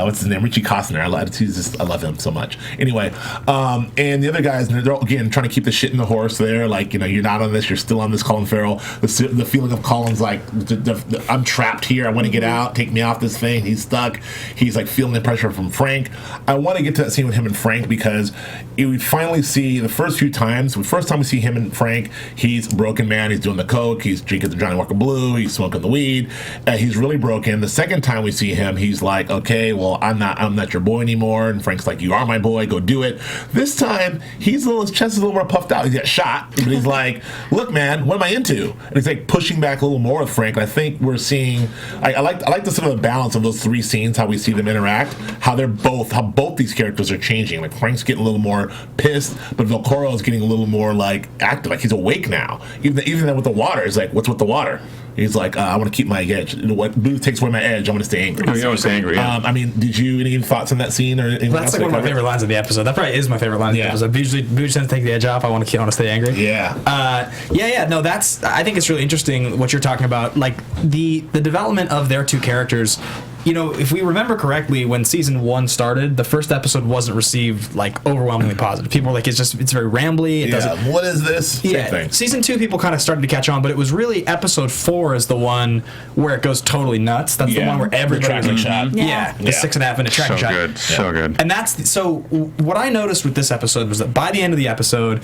Speaker 3: What's his name? Richie Costner. I love him so much. Anyway, and the other guys, they're all, again trying to keep the shit in the horse. There, like you're not on this. You're still on this. Colin Farrell. The feeling of Colin's like, I'm trapped here. I want to get out. Take me off this thing. He's stuck. He's like feeling the pressure from Frank. I want to get to that scene with him and Frank because we finally see the first time we see him and Frank, he's a broken man. He's doing the coke. He's drinking the Johnny Walker Blue. He's smoking the weed. He's really broken. The second time we see him, he's like, okay, well, I'm not your boy anymore. And Frank's like, you are my boy. Go do it. This time, his chest is a little more puffed out. He got shot, but he's like, look, man, what am I into? And he's like pushing back a little more with Frank. And I think we're seeing. I like the sort of the balance of those three scenes, how we see them interact, how both these characters are changing. Like Frank's getting a little more pissed, but Vilcoro is getting a little more like active, like he's awake now. Even with the water, it's like, what's with the water? He's like, I want to keep my edge. What booze takes away my edge? I'm going to stay angry.
Speaker 7: You want to stay angry? Yeah.
Speaker 3: I mean, did you any thoughts on that scene or anything?
Speaker 5: Well, that's like one of my favorite lines of the episode. That probably is my favorite line of the episode. Booze tends to take the edge off. I want to stay angry.
Speaker 3: Yeah.
Speaker 5: No, that's. I think it's really interesting what you're talking about. Like the development of their two characters. If we remember correctly, when season 1 started, the first episode wasn't received like overwhelmingly positive. People were like, it's very rambly. It doesn't.
Speaker 3: What is this?
Speaker 5: Yeah. Same thing. Season 2, people kind of started to catch on, but it was really episode 4 is the one where it goes totally nuts. That's the one where everybody
Speaker 3: tracking shot.
Speaker 5: The 6.5 minute tracking shot.
Speaker 7: So good.
Speaker 5: And so what I noticed with this episode was that by the end of the episode,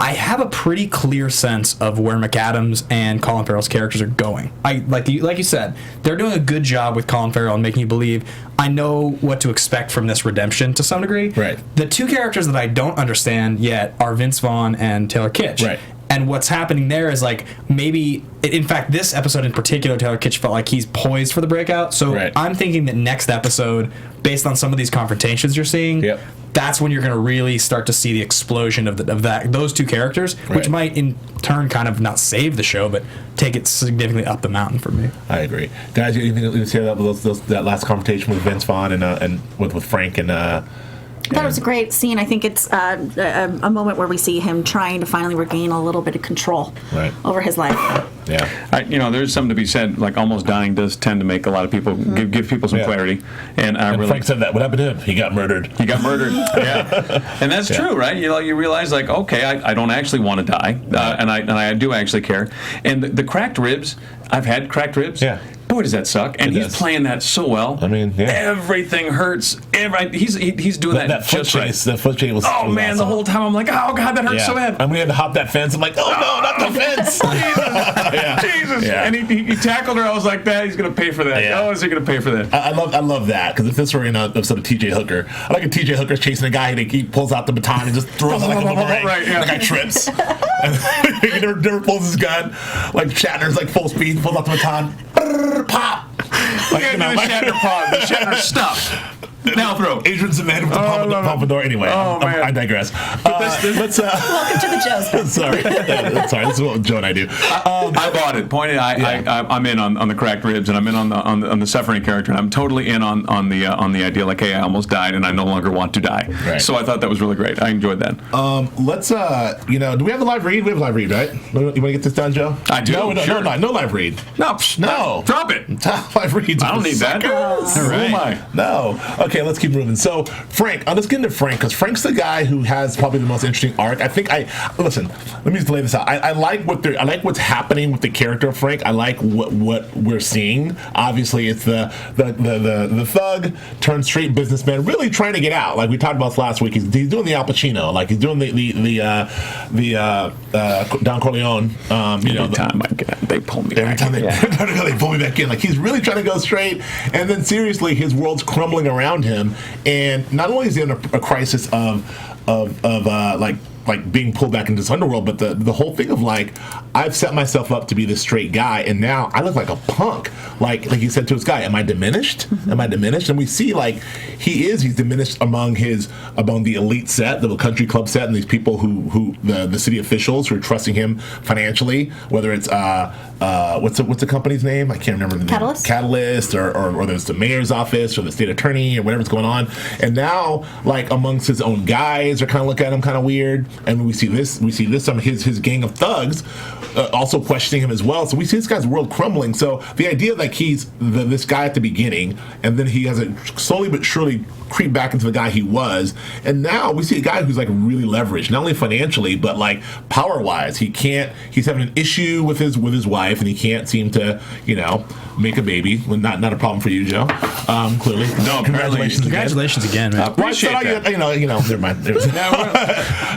Speaker 5: I have a pretty clear sense of where McAdams and Colin Farrell's characters are going. Like you said, they're doing a good job with Colin Farrell and making you believe I know what to expect from this redemption to some degree.
Speaker 3: Right.
Speaker 5: The two characters that I don't understand yet are Vince Vaughn and Taylor Kitsch.
Speaker 3: Right.
Speaker 5: And what's happening there is like maybe, in fact, this episode in particular, Taylor Kitsch felt like he's poised for the breakout. So I'm thinking that next episode, based on some of these confrontations you're seeing, that's when you're going to really start to see the explosion of those two characters, which might in turn kind of not save the show, but take it significantly up the mountain for me.
Speaker 3: I agree, guys. You anything to say about that last confrontation with Vince Vaughn and with Frank and.
Speaker 6: I thought it was a great scene. I think it's a moment where we see him trying to finally regain a little bit of control over his life.
Speaker 3: Yeah.
Speaker 7: There's something to be said. Like almost dying does tend to make a lot of people give people some clarity. And
Speaker 3: Frank said that. What happened to him? He got murdered.
Speaker 7: Yeah. And that's true, right? You realize like, okay, I don't actually want to die, and I do actually care. And the cracked ribs. I've had cracked ribs.
Speaker 3: Yeah.
Speaker 7: Boy, does that suck! And he's playing that so well.
Speaker 3: I mean,
Speaker 7: everything hurts. He's doing that just right.
Speaker 3: That foot chase was.
Speaker 7: Oh man, awesome. The whole time I'm like, oh god, that hurts so bad.
Speaker 3: I'm gonna have to hop that fence. I'm like, oh no, not the fence.
Speaker 7: Jesus. Yeah. And he tackled her. I was like, he's gonna pay for that.
Speaker 3: Yeah.
Speaker 7: Oh, is he gonna pay for that?
Speaker 3: I love that because if this were in a episode of T.J. Hooker, I like a T.J. Hooker's chasing a guy and he pulls out the baton and just throws it like a boomerang.
Speaker 7: Right, yeah.
Speaker 3: The guy trips. He never pulls his gun. Like Shatner's like full speed, pulls out the baton. Pop.
Speaker 7: Like, the Shatner pod, the Shatner stuff. Now throw.
Speaker 3: Adrian Zeman with the pompadour. Anyway, I digress. Let's.
Speaker 6: Welcome to the Joe's.
Speaker 3: Sorry, this is what Joe and I do.
Speaker 7: I bought it. I'm in on the cracked ribs, and I'm in on the suffering character, and I'm totally in on the idea like, hey, I almost died, and I no longer want to die.
Speaker 3: Right.
Speaker 7: So I thought that was really great. I enjoyed that.
Speaker 3: Let's. Do we have a live read? We have a live read, right? You want to get this done, Joe?
Speaker 7: I do.
Speaker 3: No live read.
Speaker 7: No. Drop it.
Speaker 3: Live reads.
Speaker 7: I don't need that.
Speaker 3: Who am I? No. Okay, let's keep moving. So, Frank, let's get into Frank, because Frank's the guy who has probably the most interesting arc. Listen, let me just lay this out. I like what's happening with the character of Frank. I like what we're seeing. Obviously, it's the thug turned straight businessman, really trying to get out. Like we talked about last week, he's doing the Al Pacino, like he's doing the Don Corleone.
Speaker 7: They pull me
Speaker 3: every
Speaker 7: back.
Speaker 3: time they pull me back in. Like he's really trying to go straight, and then seriously, his world's crumbling around him, and not only is he in a crisis of being pulled back into this underworld, but the whole thing of like, I've set myself up to be this straight guy, and now I look like a punk. Like he said to his guy, am I diminished? Am I diminished? And we see like he's diminished among the elite set, the country club set, and these people who the city officials who are trusting him financially, whether it's what's the company's name? I can't remember the name. Catalyst, or there's the mayor's office or the state attorney or whatever's going on. And now like amongst his own guys are kind of looking at him kind of weird. And we see this his gang of thugs also questioning him as well. So we see this guy's world crumbling. So the idea like he's this guy at the beginning, and then he has slowly but surely creep back into the guy he was, and now we see a guy who's like really leveraged, not only financially but like power wise. He's having an issue with his wife, and he can't seem to make a baby. Well, not a problem for you, Joe. Clearly,
Speaker 7: no.
Speaker 5: Congratulations again, man.
Speaker 7: Appreciate that.
Speaker 3: Never mind.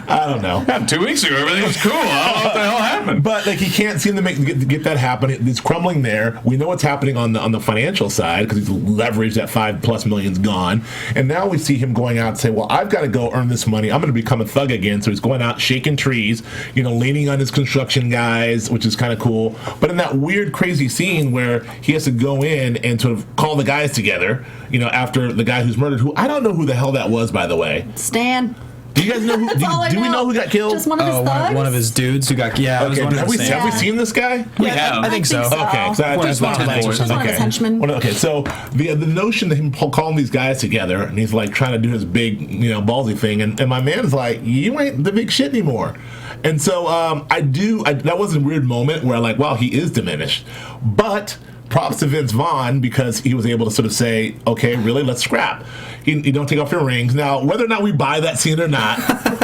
Speaker 3: I don't know.
Speaker 7: 2 weeks ago, everything was cool. I don't know what the hell happened.
Speaker 3: But like he can't seem to get that happen. It's crumbling there. We know what's happening on the financial side because he's leveraged. That $5+ million's gone, and now we see him going out and say, "Well, I've got to go earn this money. I'm going to become a thug again." So he's going out shaking trees, leaning on his construction guys, which is kind of cool. But in that weird, crazy scene where he has to go in and sort of call the guys together, after the guy who's murdered, who I don't know who the hell that was, by the way.
Speaker 6: Stan.
Speaker 3: Do you guys know who? Do we know who got killed?
Speaker 6: Just one of his thugs?
Speaker 5: One of his dudes who got. Yeah.
Speaker 3: Okay. Have we seen this guy?
Speaker 7: We have.
Speaker 5: I think so.
Speaker 3: Okay. So
Speaker 5: One of his lieutenants or something.
Speaker 6: One of his henchmen.
Speaker 3: Okay. So the notion of him calling these guys together, and he's like trying to do his big ballsy thing, and my man's like, you ain't the big shit anymore. And so that was a weird moment where like, wow, he is diminished, but. Props to Vince Vaughn because he was able to sort of say, okay, really, let's scrap. You don't take off your rings. Now, whether or not we buy that scene or not,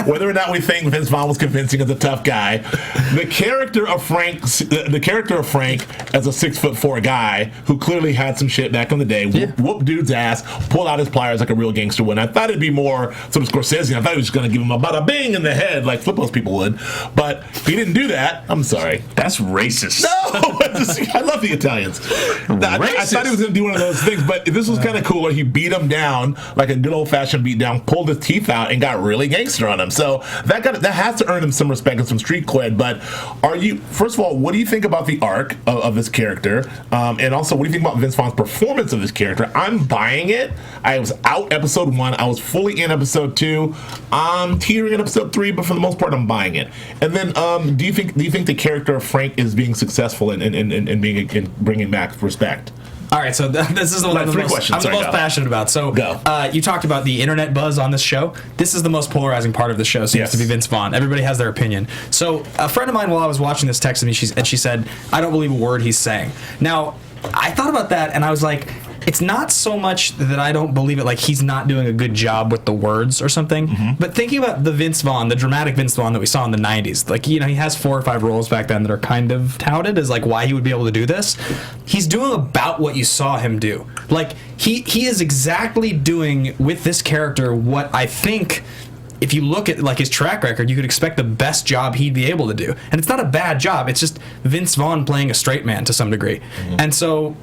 Speaker 3: whether or not we think Vince Vaughn was convincing as a tough guy, the character of Frank as a 6'4" guy who clearly had some shit back in the day, whoop dude's ass, pull out his pliers like a real gangster would. And I thought it'd be more sort of Scorsese. I thought he was just going to give him a bada bing in the head like Flippo's people would, but he didn't do that. I'm sorry.
Speaker 7: That's racist.
Speaker 3: No, I love the Italians. I thought he was going to do one of those things, but this was kind of cool where he beat him down like a good old-fashioned beat down, pulled his teeth out, and got really gangster on him. So that has to earn him some respect and some street cred. But first of all, what do you think about the arc of this character? And also, what do you think about Vince Vaughn's performance of this character? I'm buying it. I was out episode 1. I was fully in episode 2. I'm teetering in episode 3, but for the most part, I'm buying it. And then, do you think the character of Frank is being successful in bringing back respect?
Speaker 5: All right, so this is the one I'm the most passionate about. So you talked about the internet buzz on this show. This is the most polarizing part of the show, seems to be Vince Vaughn. Everybody has their opinion. So a friend of mine, while I was watching this, texted me, she said, I don't believe a word he's saying. Now, I thought about that, and I was like, it's not so much that I don't believe it, like he's not doing a good job with the words or something, but thinking about the Vince Vaughn, the dramatic Vince Vaughn that we saw in the 90s, like, he has 4 or 5 roles back then that are kind of touted as like why he would be able to do this. He's doing about what you saw him do. Like, he is exactly doing with this character what I think, if you look at like his track record, you could expect the best job he'd be able to do. And it's not a bad job, it's just Vince Vaughn playing a straight man to some degree. And so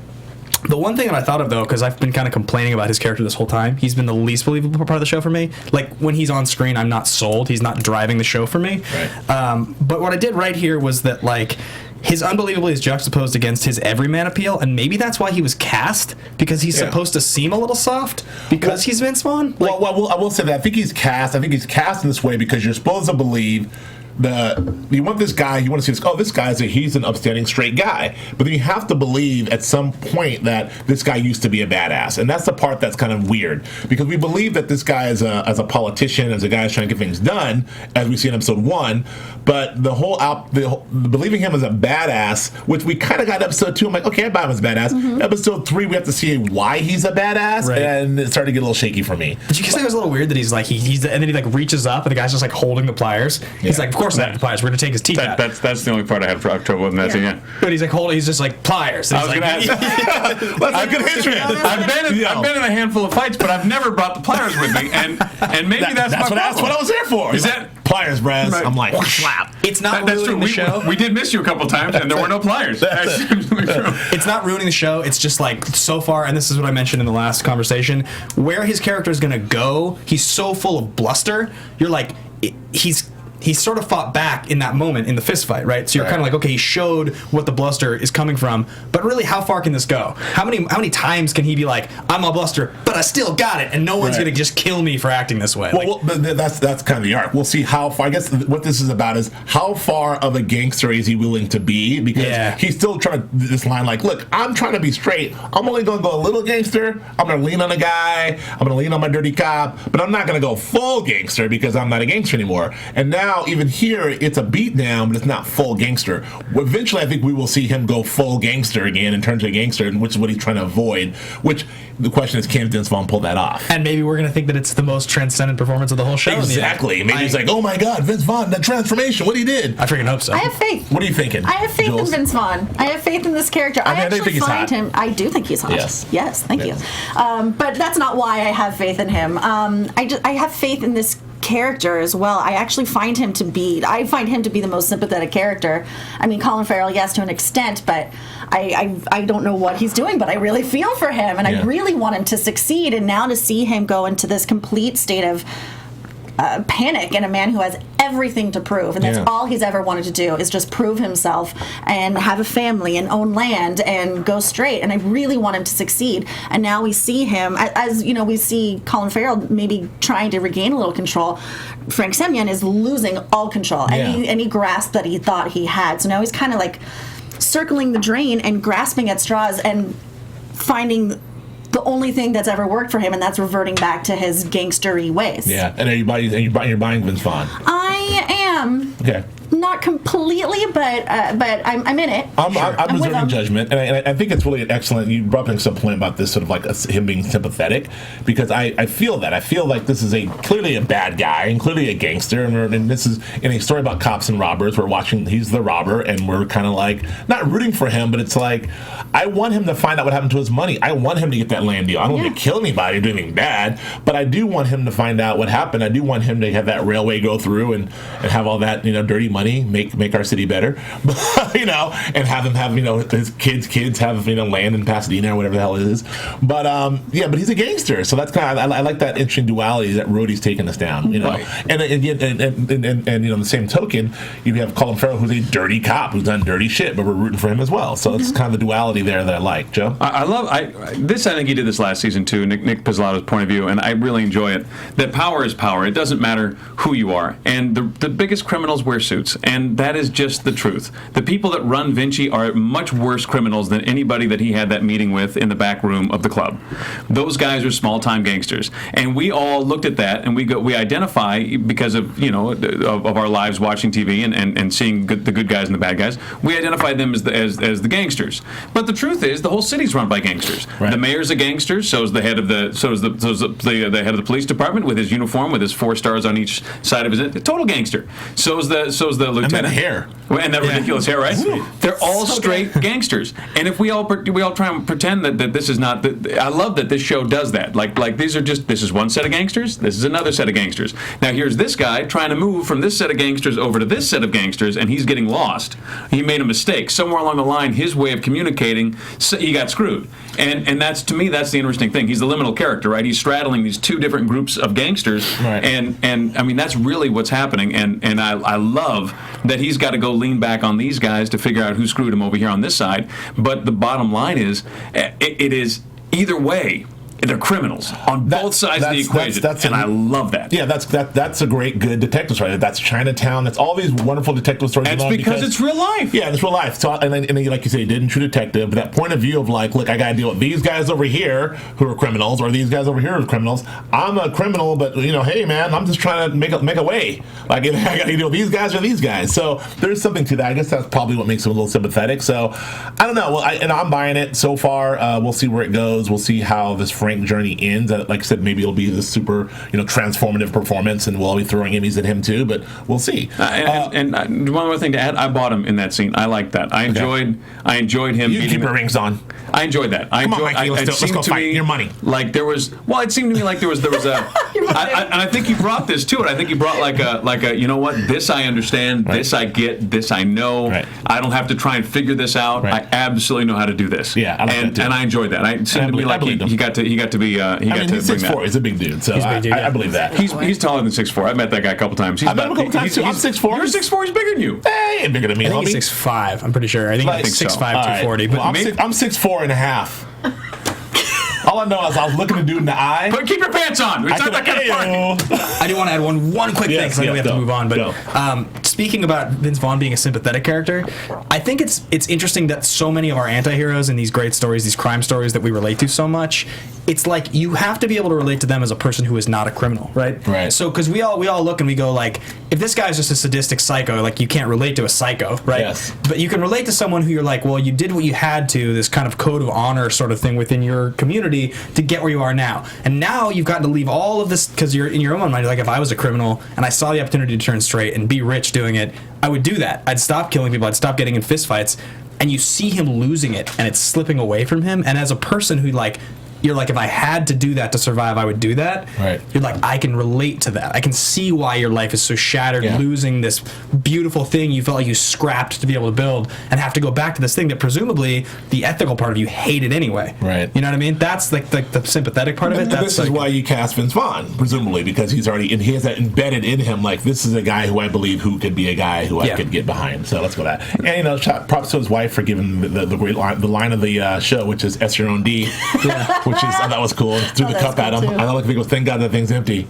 Speaker 5: the one thing that I thought of, though, because I've been kind of complaining about his character this whole time, he's been the least believable part of the show for me. Like, when he's on screen, I'm not sold. He's not driving the show for me. Right. But what I did right here was that, like, his unbelievably is juxtaposed against his everyman appeal, and maybe that's why he was cast, because he's supposed to seem a little soft, because he's Vince Vaughn. Like,
Speaker 3: well, I will say that I think he's cast in this way because you're supposed to believe you want this guy, you want to see this, this guy's he's an upstanding straight guy. But then you have to believe at some point that this guy used to be a badass. And that's the part that's kind of weird. Because we believe that this guy is as a politician, as a guy who's trying to get things done, as we see in episode 1. But the believing him as a badass, which we kind of got in episode 2, I'm like, okay, I buy him as badass. Mm-hmm. Episode 3, we have to see why he's a badass. Right. And it started to get a little shaky for me.
Speaker 5: Did you guys think it was a little weird that he's like, and then he like reaches up and the guy's just like holding the pliers? He's like, of course I have the pliers. We're going to take his teeth out.
Speaker 7: That's the only part I had trouble with in that scene, yeah.
Speaker 5: But he's like he's just like, pliers.
Speaker 7: I was going to ask.
Speaker 3: That's a good history.
Speaker 7: I've been in a handful of fights, but I've never brought the pliers with me. And maybe that's my problem.
Speaker 3: That's what I was there for.
Speaker 7: Is that
Speaker 3: pliers, Braz?
Speaker 7: Right.
Speaker 3: I'm like, slap.
Speaker 5: It's not ruining the show.
Speaker 7: We did miss you a couple times, and there were no pliers. That's absolutely true.
Speaker 5: It's not ruining the show. It's just like, so far, and this is what I mentioned in the last conversation, where his character is going to go, he's so full of bluster, you're like, he sort of fought back in that moment in the fist fight, right? So you're kind of like, okay, he showed what the bluster is coming from, but really, how far can this go? How many times can he be like, I'm a bluster, but I still got it, and no one's going to just kill me for acting this way?
Speaker 3: Well, that's kind of the arc. We'll see how far. I guess what this is about is how far of a gangster is he willing to be, because he's still trying to this line like, look, I'm trying to be straight. I'm only going to go a little gangster. I'm going to lean on a guy. I'm going to lean on my dirty cop, but I'm not going to go full gangster because I'm not a gangster anymore. And now, even here, it's a beat down, but it's not full gangster. Eventually, I think we will see him go full gangster again in terms of gangster, which is what he's trying to avoid. Which the question is, can Vince Vaughn pull that off?
Speaker 5: And maybe we're going to think that it's the most transcendent performance of the whole show.
Speaker 3: Exactly. Maybe he's like, oh my God, Vince Vaughn, that transformation, what he did.
Speaker 5: I freaking hope so.
Speaker 6: I have faith.
Speaker 3: What are you thinking?
Speaker 6: I have faith in Vince Vaughn. I have faith in this character. I actually find him. I do think he's hot. Yes, thank you. But that's not why I have faith in him. I have faith in this character as well. I actually find him to be the most sympathetic character. I mean, Colin Farrell, yes, to an extent, but I don't know what he's doing, but I really feel for him, and I really want him to succeed. And now to see him go into this complete state of panic, and a man who has everything to prove, and that's all he's ever wanted to do is just prove himself and have a family and own land and go straight, and I really want him to succeed. And now we see him, as you know, we see Colin Farrell maybe trying to regain a little control. Frank Semyon is losing all control, and any grasp that he thought he had, so now he's kind of like circling the drain and grasping at straws and finding the only thing that's ever worked for him, and that's reverting back to his gangstery ways.
Speaker 3: Yeah, and you're buying Vince Vaughn.
Speaker 6: I am.
Speaker 3: Okay.
Speaker 6: Not completely, but I'm in it.
Speaker 3: I'm reserving judgment, and I think it's really excellent. You brought up some point about this sort of like him being sympathetic, because I feel that. I feel like this is clearly a bad guy and clearly a gangster, and this is in a story about cops and robbers. We're watching, he's the robber, and we're kind of like not rooting for him, but it's like I want him to find out what happened to his money. I want him to get that land deal. I don't want to kill anybody or do anything bad, but I do want him to find out what happened. I do want him to have that railway go through and have all that dirty money, make our city better, and have him have his kids have land in Pasadena or whatever the hell it is. But but he's a gangster, so that's kind of I like that interesting duality that Rhodey's taking us down.
Speaker 7: Right.
Speaker 3: And on the same token, you have Colin Farrell, who's a dirty cop who's done dirty shit, but we're rooting for him as well. So it's kind of the duality there that I like. Joe,
Speaker 7: I love this. I think he did this last season too. Nick Pizzolatto's point of view, and I really enjoy it. That power is power. It doesn't matter who you are, and the biggest criminals wear suits, and that is just the truth. The people that run Vinci are much worse criminals than anybody that he had that meeting with in the back room of the club. Those guys are small-time gangsters, and we all looked at that, and we identify because of of our lives watching TV and seeing the good guys and the bad guys. We identify them as the gangsters. But the truth is, the whole city's run by gangsters. Right. The mayor's a gangster. So is the head of the head of the police department with his uniform with his 4 stars on each side of his total gangster. So is the lieutenant.
Speaker 3: And that hair.
Speaker 7: And that ridiculous hair, right? Woo. They're all straight gangsters. And if we all try and pretend that this is not, I love that this show does that. Like this is one set of gangsters, this is another set of gangsters. Now here's this guy trying to move from this set of gangsters over to this set of gangsters, and he's getting lost. He made a mistake. Somewhere along the line, his way of communicating, he got screwed. And that's, to me, that's the interesting thing. He's the liminal character, right? He's straddling these two different groups of gangsters. Right. And I mean, that's really what's happening. And I love that he's got to go lean back on these guys to figure out who screwed him over here on this side. But the bottom line is, it is either way. they're criminals on both sides of the equation, I love that.
Speaker 3: Yeah, that's a great, good detective story. That's Chinatown. That's all these wonderful detective stories.
Speaker 7: That's because it's real life.
Speaker 3: Yeah, it's real life. So, and like you say, he did in True Detective, but that point of view of like, look, I got to deal with these guys over here who are criminals, or these guys over here who are criminals. I'm a criminal, but hey, man, I'm just trying to make a way. Like, I got to deal with these guys or these guys. So there's something to that. I guess that's probably what makes him a little sympathetic. So I don't know. Well, I'm buying it so far. We'll see where it goes. We'll see how this Frank journey ends. Like I said, maybe it'll be this super, transformative performance, and we'll all be throwing Emmys at him too. But we'll see.
Speaker 7: And one more thing to add, I bought him in that scene. I liked that. I enjoed him.
Speaker 3: You keep your rings on.
Speaker 7: I enjoyed that.
Speaker 3: Come on, Mikey, let's go fight. Your money.
Speaker 7: Like there was. Well, it seemed to me like there was a. And I think you brought this to it. I think you brought like a. You know what? This I understand. Right. This I get. This I know. Right. I don't have to try and figure this out. Right. I absolutely know how to do this.
Speaker 3: Yeah, I like that too.
Speaker 7: And I enjoyed that. It seemed to me like he got to be.
Speaker 3: He's 6'4". He's a big dude. So I believe that.
Speaker 7: He's taller than 6'4". I've met that guy a couple times.
Speaker 3: I've met him a couple times too. I'm 6'4".
Speaker 7: You're 6'4". He's bigger than you.
Speaker 3: Hey, he ain't bigger than me.
Speaker 5: I think he's 6'5". I'm pretty sure. I think he's 6'5", 240.
Speaker 3: Well, I'm 6'4" and a half. All I know is I was looking the dude in the eye.
Speaker 7: But keep your pants on. It's not that kind of party.
Speaker 5: I do want to add one quick thing because I know we have to move on. But speaking about Vince Vaughn being a sympathetic character, I think it's interesting that so many of our anti-heroes in these great stories, these crime stories that we relate to so much, it's like you have to be able to relate to them as a person who is not a criminal, right?
Speaker 3: Right.
Speaker 5: So because we all look and we go like, if this guy's just a sadistic psycho, like you can't relate to a psycho, right?
Speaker 3: Yes.
Speaker 5: But you can relate to someone who you're like, well, you did what you had to, this kind of code of honor sort of thing within your community to get where you are now. And now you've gotten to leave all of this, because you're in your own mind, you're like, if I was a criminal and I saw the opportunity to turn straight and be rich doing it, I would do that. I'd stop killing people. I'd stop getting in fistfights. And you see him losing it and it's slipping away from him. And as a person who you're like, if I had to do that to survive, I would do that.
Speaker 3: Right.
Speaker 5: You're like, I can relate to that. I can see why your life is so shattered, losing this beautiful thing you felt like you scrapped to be able to build, and have to go back to this thing that presumably the ethical part of you hated anyway.
Speaker 3: Right.
Speaker 5: You know what I mean? That's like the sympathetic part of it.
Speaker 3: This is why you cast Vince Vaughn, presumably, because he has that embedded in him. Like, this is a guy who I believe who could be a guy who I could get behind. So let's go with that. And props to his wife for giving the great line of the show, which is "S your own D," which is I thought was cool. Threw the cup at him. Too. I like to think, thank God that thing's empty.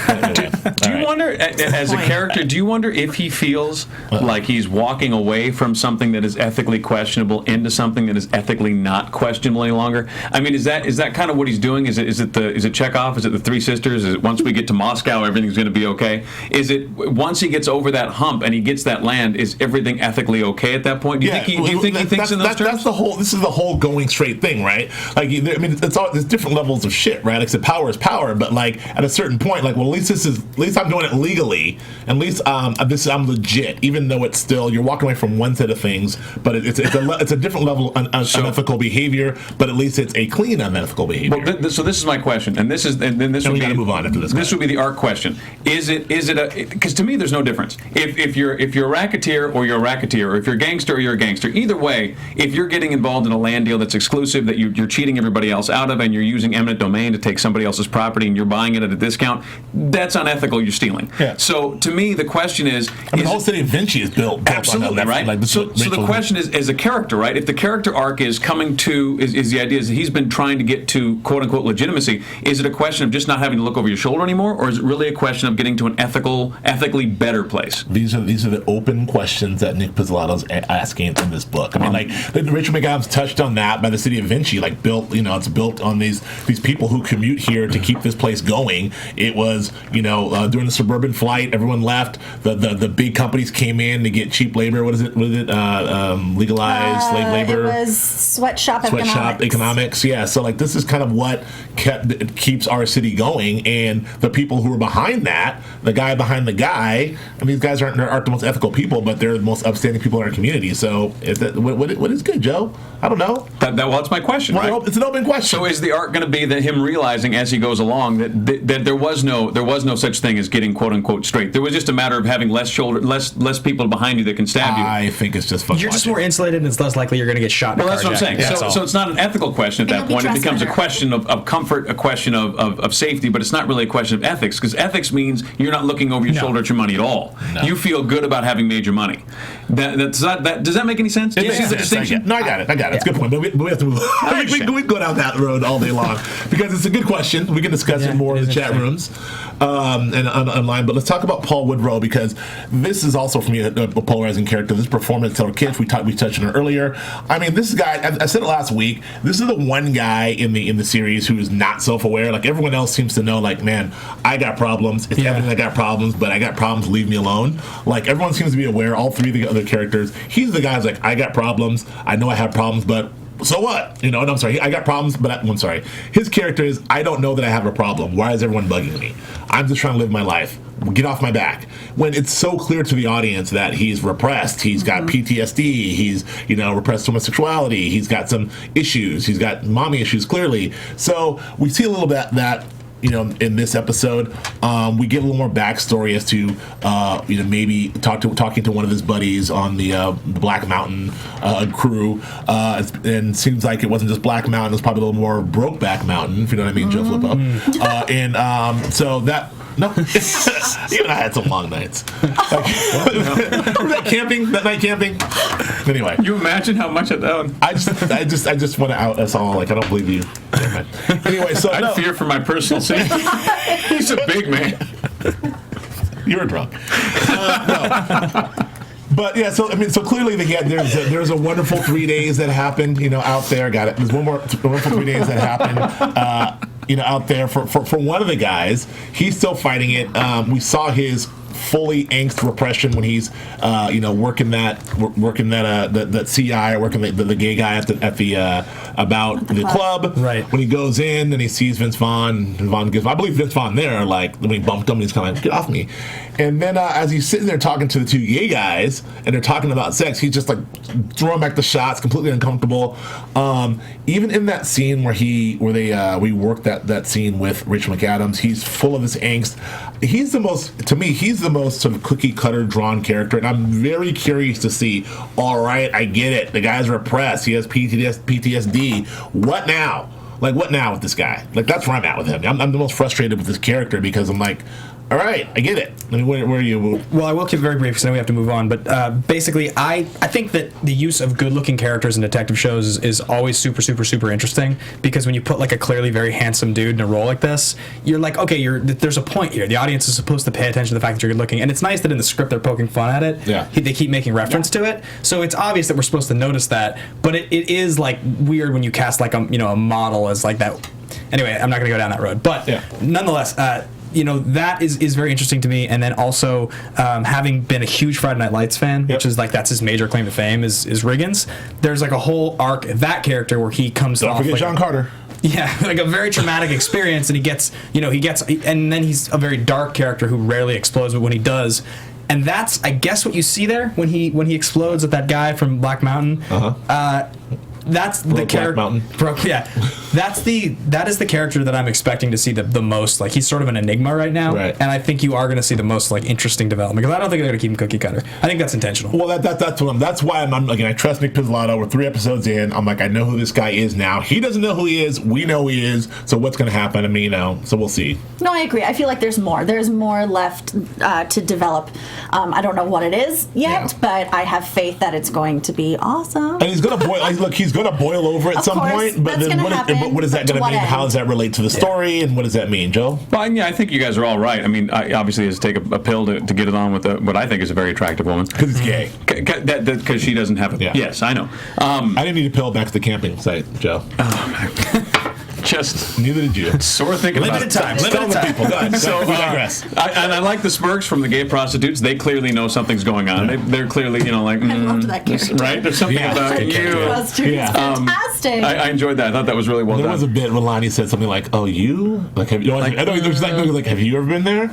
Speaker 3: Anyway,
Speaker 7: do you wonder, as a character, do you wonder if he feels like he's walking away from something that is ethically questionable into something that is ethically not questionable any longer? I mean, is that kind of what he's doing? Is it Chekhov? Is it the Three Sisters? Is it once we get to Moscow, everything's going to be okay? Is it once he gets over that hump and he gets that land, is everything ethically okay at that point? Do you think he thinks in those terms?
Speaker 3: This is the whole going straight thing, right? Like, I mean, there's different levels of shit, right? Like I said, power is power, but like at a certain point, like, well, at least I'm doing it legally. At least I'm legit, even though it's still, you're walking away from one set of things, but it's a different level of unethical behavior, but at least it's a clean unethical behavior.
Speaker 7: Well, so this is my question, and this would
Speaker 3: we got to move on after this.
Speaker 7: This would be the arc question. Is it because to me there's no difference. If you're a racketeer or you're a racketeer, or if you're a gangster or you're a gangster, either way, if you're getting involved in a land deal that's exclusive, that you're cheating everybody else out of, and you're using eminent domain to take somebody else's property and you're buying it at a discount, that's unethical. You're stealing. Yeah. So to me, the question is,
Speaker 3: the whole city of Vinci is built
Speaker 7: absolutely,
Speaker 3: on that,
Speaker 7: right?
Speaker 3: Like,
Speaker 7: so the question is, as a character, right? If the character arc is coming to, is the idea is that he's been trying to get to quote unquote legitimacy, is it a question of just not having to look over your shoulder anymore, or is it really a question of getting to an ethically better place?
Speaker 3: These are the open questions that Nick Pizzolatto's asking in this book. I mean, like Richard McAdams touched on that by the city of Vinci, like it's built on these people who commute here to keep this place going. It was, during the suburban flight, everyone left. The big companies came in to get cheap labor. What is it? Legalized slave labor.
Speaker 6: It was sweatshop
Speaker 3: economics. Yeah. So like this is kind of what keeps our city going, and the people who are behind that, the guy behind the guy. I mean, these guys aren't the most ethical people, but they're the most upstanding people in our community. So what is good, Joe? I don't know.
Speaker 7: That's my question.
Speaker 3: Well, right? It's an open question.
Speaker 7: So is the arc going to be that him realizing as he goes along that there was no such thing as getting quote unquote straight? There was just a matter of having less people behind you that can stab you.
Speaker 3: I think it's just fun.
Speaker 5: You're just more insulated, and it's less likely you're going to get shot.
Speaker 7: Well, that's what I'm saying. Yeah, so it's not an ethical question at that point. It becomes a question of comfort, a question of safety, but it's not really a question of ethics, because ethics means you're not looking over your shoulder at your money at all. No. You feel good about having made your money. Does that make any sense?
Speaker 3: It makes sense. No, I got it. It's a good point. But we have to move on. We go down that road all day long because it's a good question. We can discuss it more in the chat rooms and online. But let's talk about Paul Woodrow because this is also for me a polarizing character. This performance, Taylor Kitsch, we touched on it earlier. I mean, this guy. I said it last week. This is the one guy in the series who is not self-aware. Like everyone else seems to know. Like, man, I got problems. It's evident I got problems, but I got problems. Leave me alone. Like everyone seems to be aware. All three of the other characters. He's the guy who's like, I got problems. I know I have problems, but so what? You know, and I'm sorry, I got problems, but I'm sorry. His character is, I don't know that I have a problem. Why is everyone bugging me? I'm just trying to live my life. Get off my back. When it's so clear to the audience that he's repressed, he's got PTSD, he's, repressed homosexuality, he's got some issues, he's got mommy issues, clearly. So we see a little bit that in this episode, we get a little more backstory as to, maybe talking to one of his buddies on the Black Mountain crew, and seems like it wasn't just Black Mountain; it was probably a little more Brokeback Mountain, if you know what I mean, Joe Flippo. So that. No, even I had some long nights. That night camping. Anyway,
Speaker 7: you imagine how much I've done.
Speaker 3: I just want to out us all. Like I don't believe you. Anyway, so
Speaker 7: I fear for my personal safety. He's a big man.
Speaker 3: You're drunk. No. But yeah, so clearly there's a wonderful 3 days that happened, out there. Got it. There's one more wonderful 3 days that happened. Out there for one of the guys. He's still fighting it. We saw his fully angst repression when he's working that CI, working the gay guy at the about the club.
Speaker 5: Right.
Speaker 3: When he goes in and he sees Vince Vaughn, and Vaughn gives, I believe Vince Vaughn there, like when he bumped him, he's kind of like, get off me. And then as he's sitting there talking to the two gay guys and they're talking about sex, he's just like throwing back the shots, completely uncomfortable. Even in that scene where we worked that scene with Rachel McAdams, he's full of this angst. He's the most sort of cookie cutter drawn character, and I'm very curious to see. All right, I get it. The guy's repressed. He has PTSD. What now? Like, what now with this guy? Like, that's where I'm at with him. I'm the most frustrated with this character because I'm like, all right, I get it. I mean, where are you?
Speaker 5: Well, I will keep it very brief because then we have to move on. But basically, I think that the use of good-looking characters in detective shows is always super, super, super interesting because when you put like a clearly very handsome dude in a role like this, you're like, okay, there's a point here. The audience is supposed to pay attention to the fact that you're good-looking, and it's nice that in the script they're poking fun at it.
Speaker 3: Yeah.
Speaker 5: They keep making reference to it, so it's obvious that we're supposed to notice that. But it is like weird when you cast like a model as like that. Anyway, I'm not going to go down that road, but nonetheless. That is very interesting to me. And then also, having been a huge Friday Night Lights fan, which is like that's his major claim to fame is Riggins. There's like a whole arc of that character where he comes
Speaker 3: Don't
Speaker 5: off
Speaker 3: forget
Speaker 5: like
Speaker 3: John Carter.
Speaker 5: Yeah, like a very traumatic experience, and he gets, and then he's a very dark character who rarely explodes, but when he does. And that's, I guess, what you see there when he explodes at that guy from Black Mountain. That's the character. That is the character that I'm expecting to see the most. Like, he's sort of an enigma right now, and I think you are going to see the most like interesting development because I don't think they're going to keep him cookie cutter. I think that's intentional.
Speaker 3: Well, that's why I'm again. I trust Nick Pizzolatto. We're 3 episodes in. I'm like, I know who this guy is now. He doesn't know who he is. We know who he is. So what's going to happen? I mean, so we'll see.
Speaker 6: No, I agree. I feel like there's more. There's more left to develop. I don't know what it is yet, but I have faith that it's going to be awesome.
Speaker 3: And he's going to boil. Look, he's going to boil over at some point. But then what is that going to mean? How does that relate to the story? And what does that mean, Joe?
Speaker 7: Well, yeah, I think you guys are all right. I mean, obviously, he has to take a pill to get it on with what I think is a very attractive woman.
Speaker 3: Because he's gay.
Speaker 7: Because she doesn't have a...
Speaker 3: Yeah.
Speaker 7: Yes, I know.
Speaker 3: I didn't need a pill back to the camping site, Joe.
Speaker 7: Just
Speaker 3: neither did you.
Speaker 7: Sort of thinking
Speaker 5: limited
Speaker 7: about
Speaker 5: time. Limited time.
Speaker 3: People. Go ahead.
Speaker 7: So
Speaker 3: we digress.
Speaker 7: I like the smirks from the gay prostitutes. They clearly know something's going on. They're clearly, like,
Speaker 6: I loved that character.
Speaker 7: Right? There's something about you.
Speaker 6: That's true. It's fantastic.
Speaker 7: I enjoyed that. I thought that was really well done.
Speaker 3: There was a bit when Lonnie said something like, "Oh, you like have you?" I know it was like, "Have you ever been there?"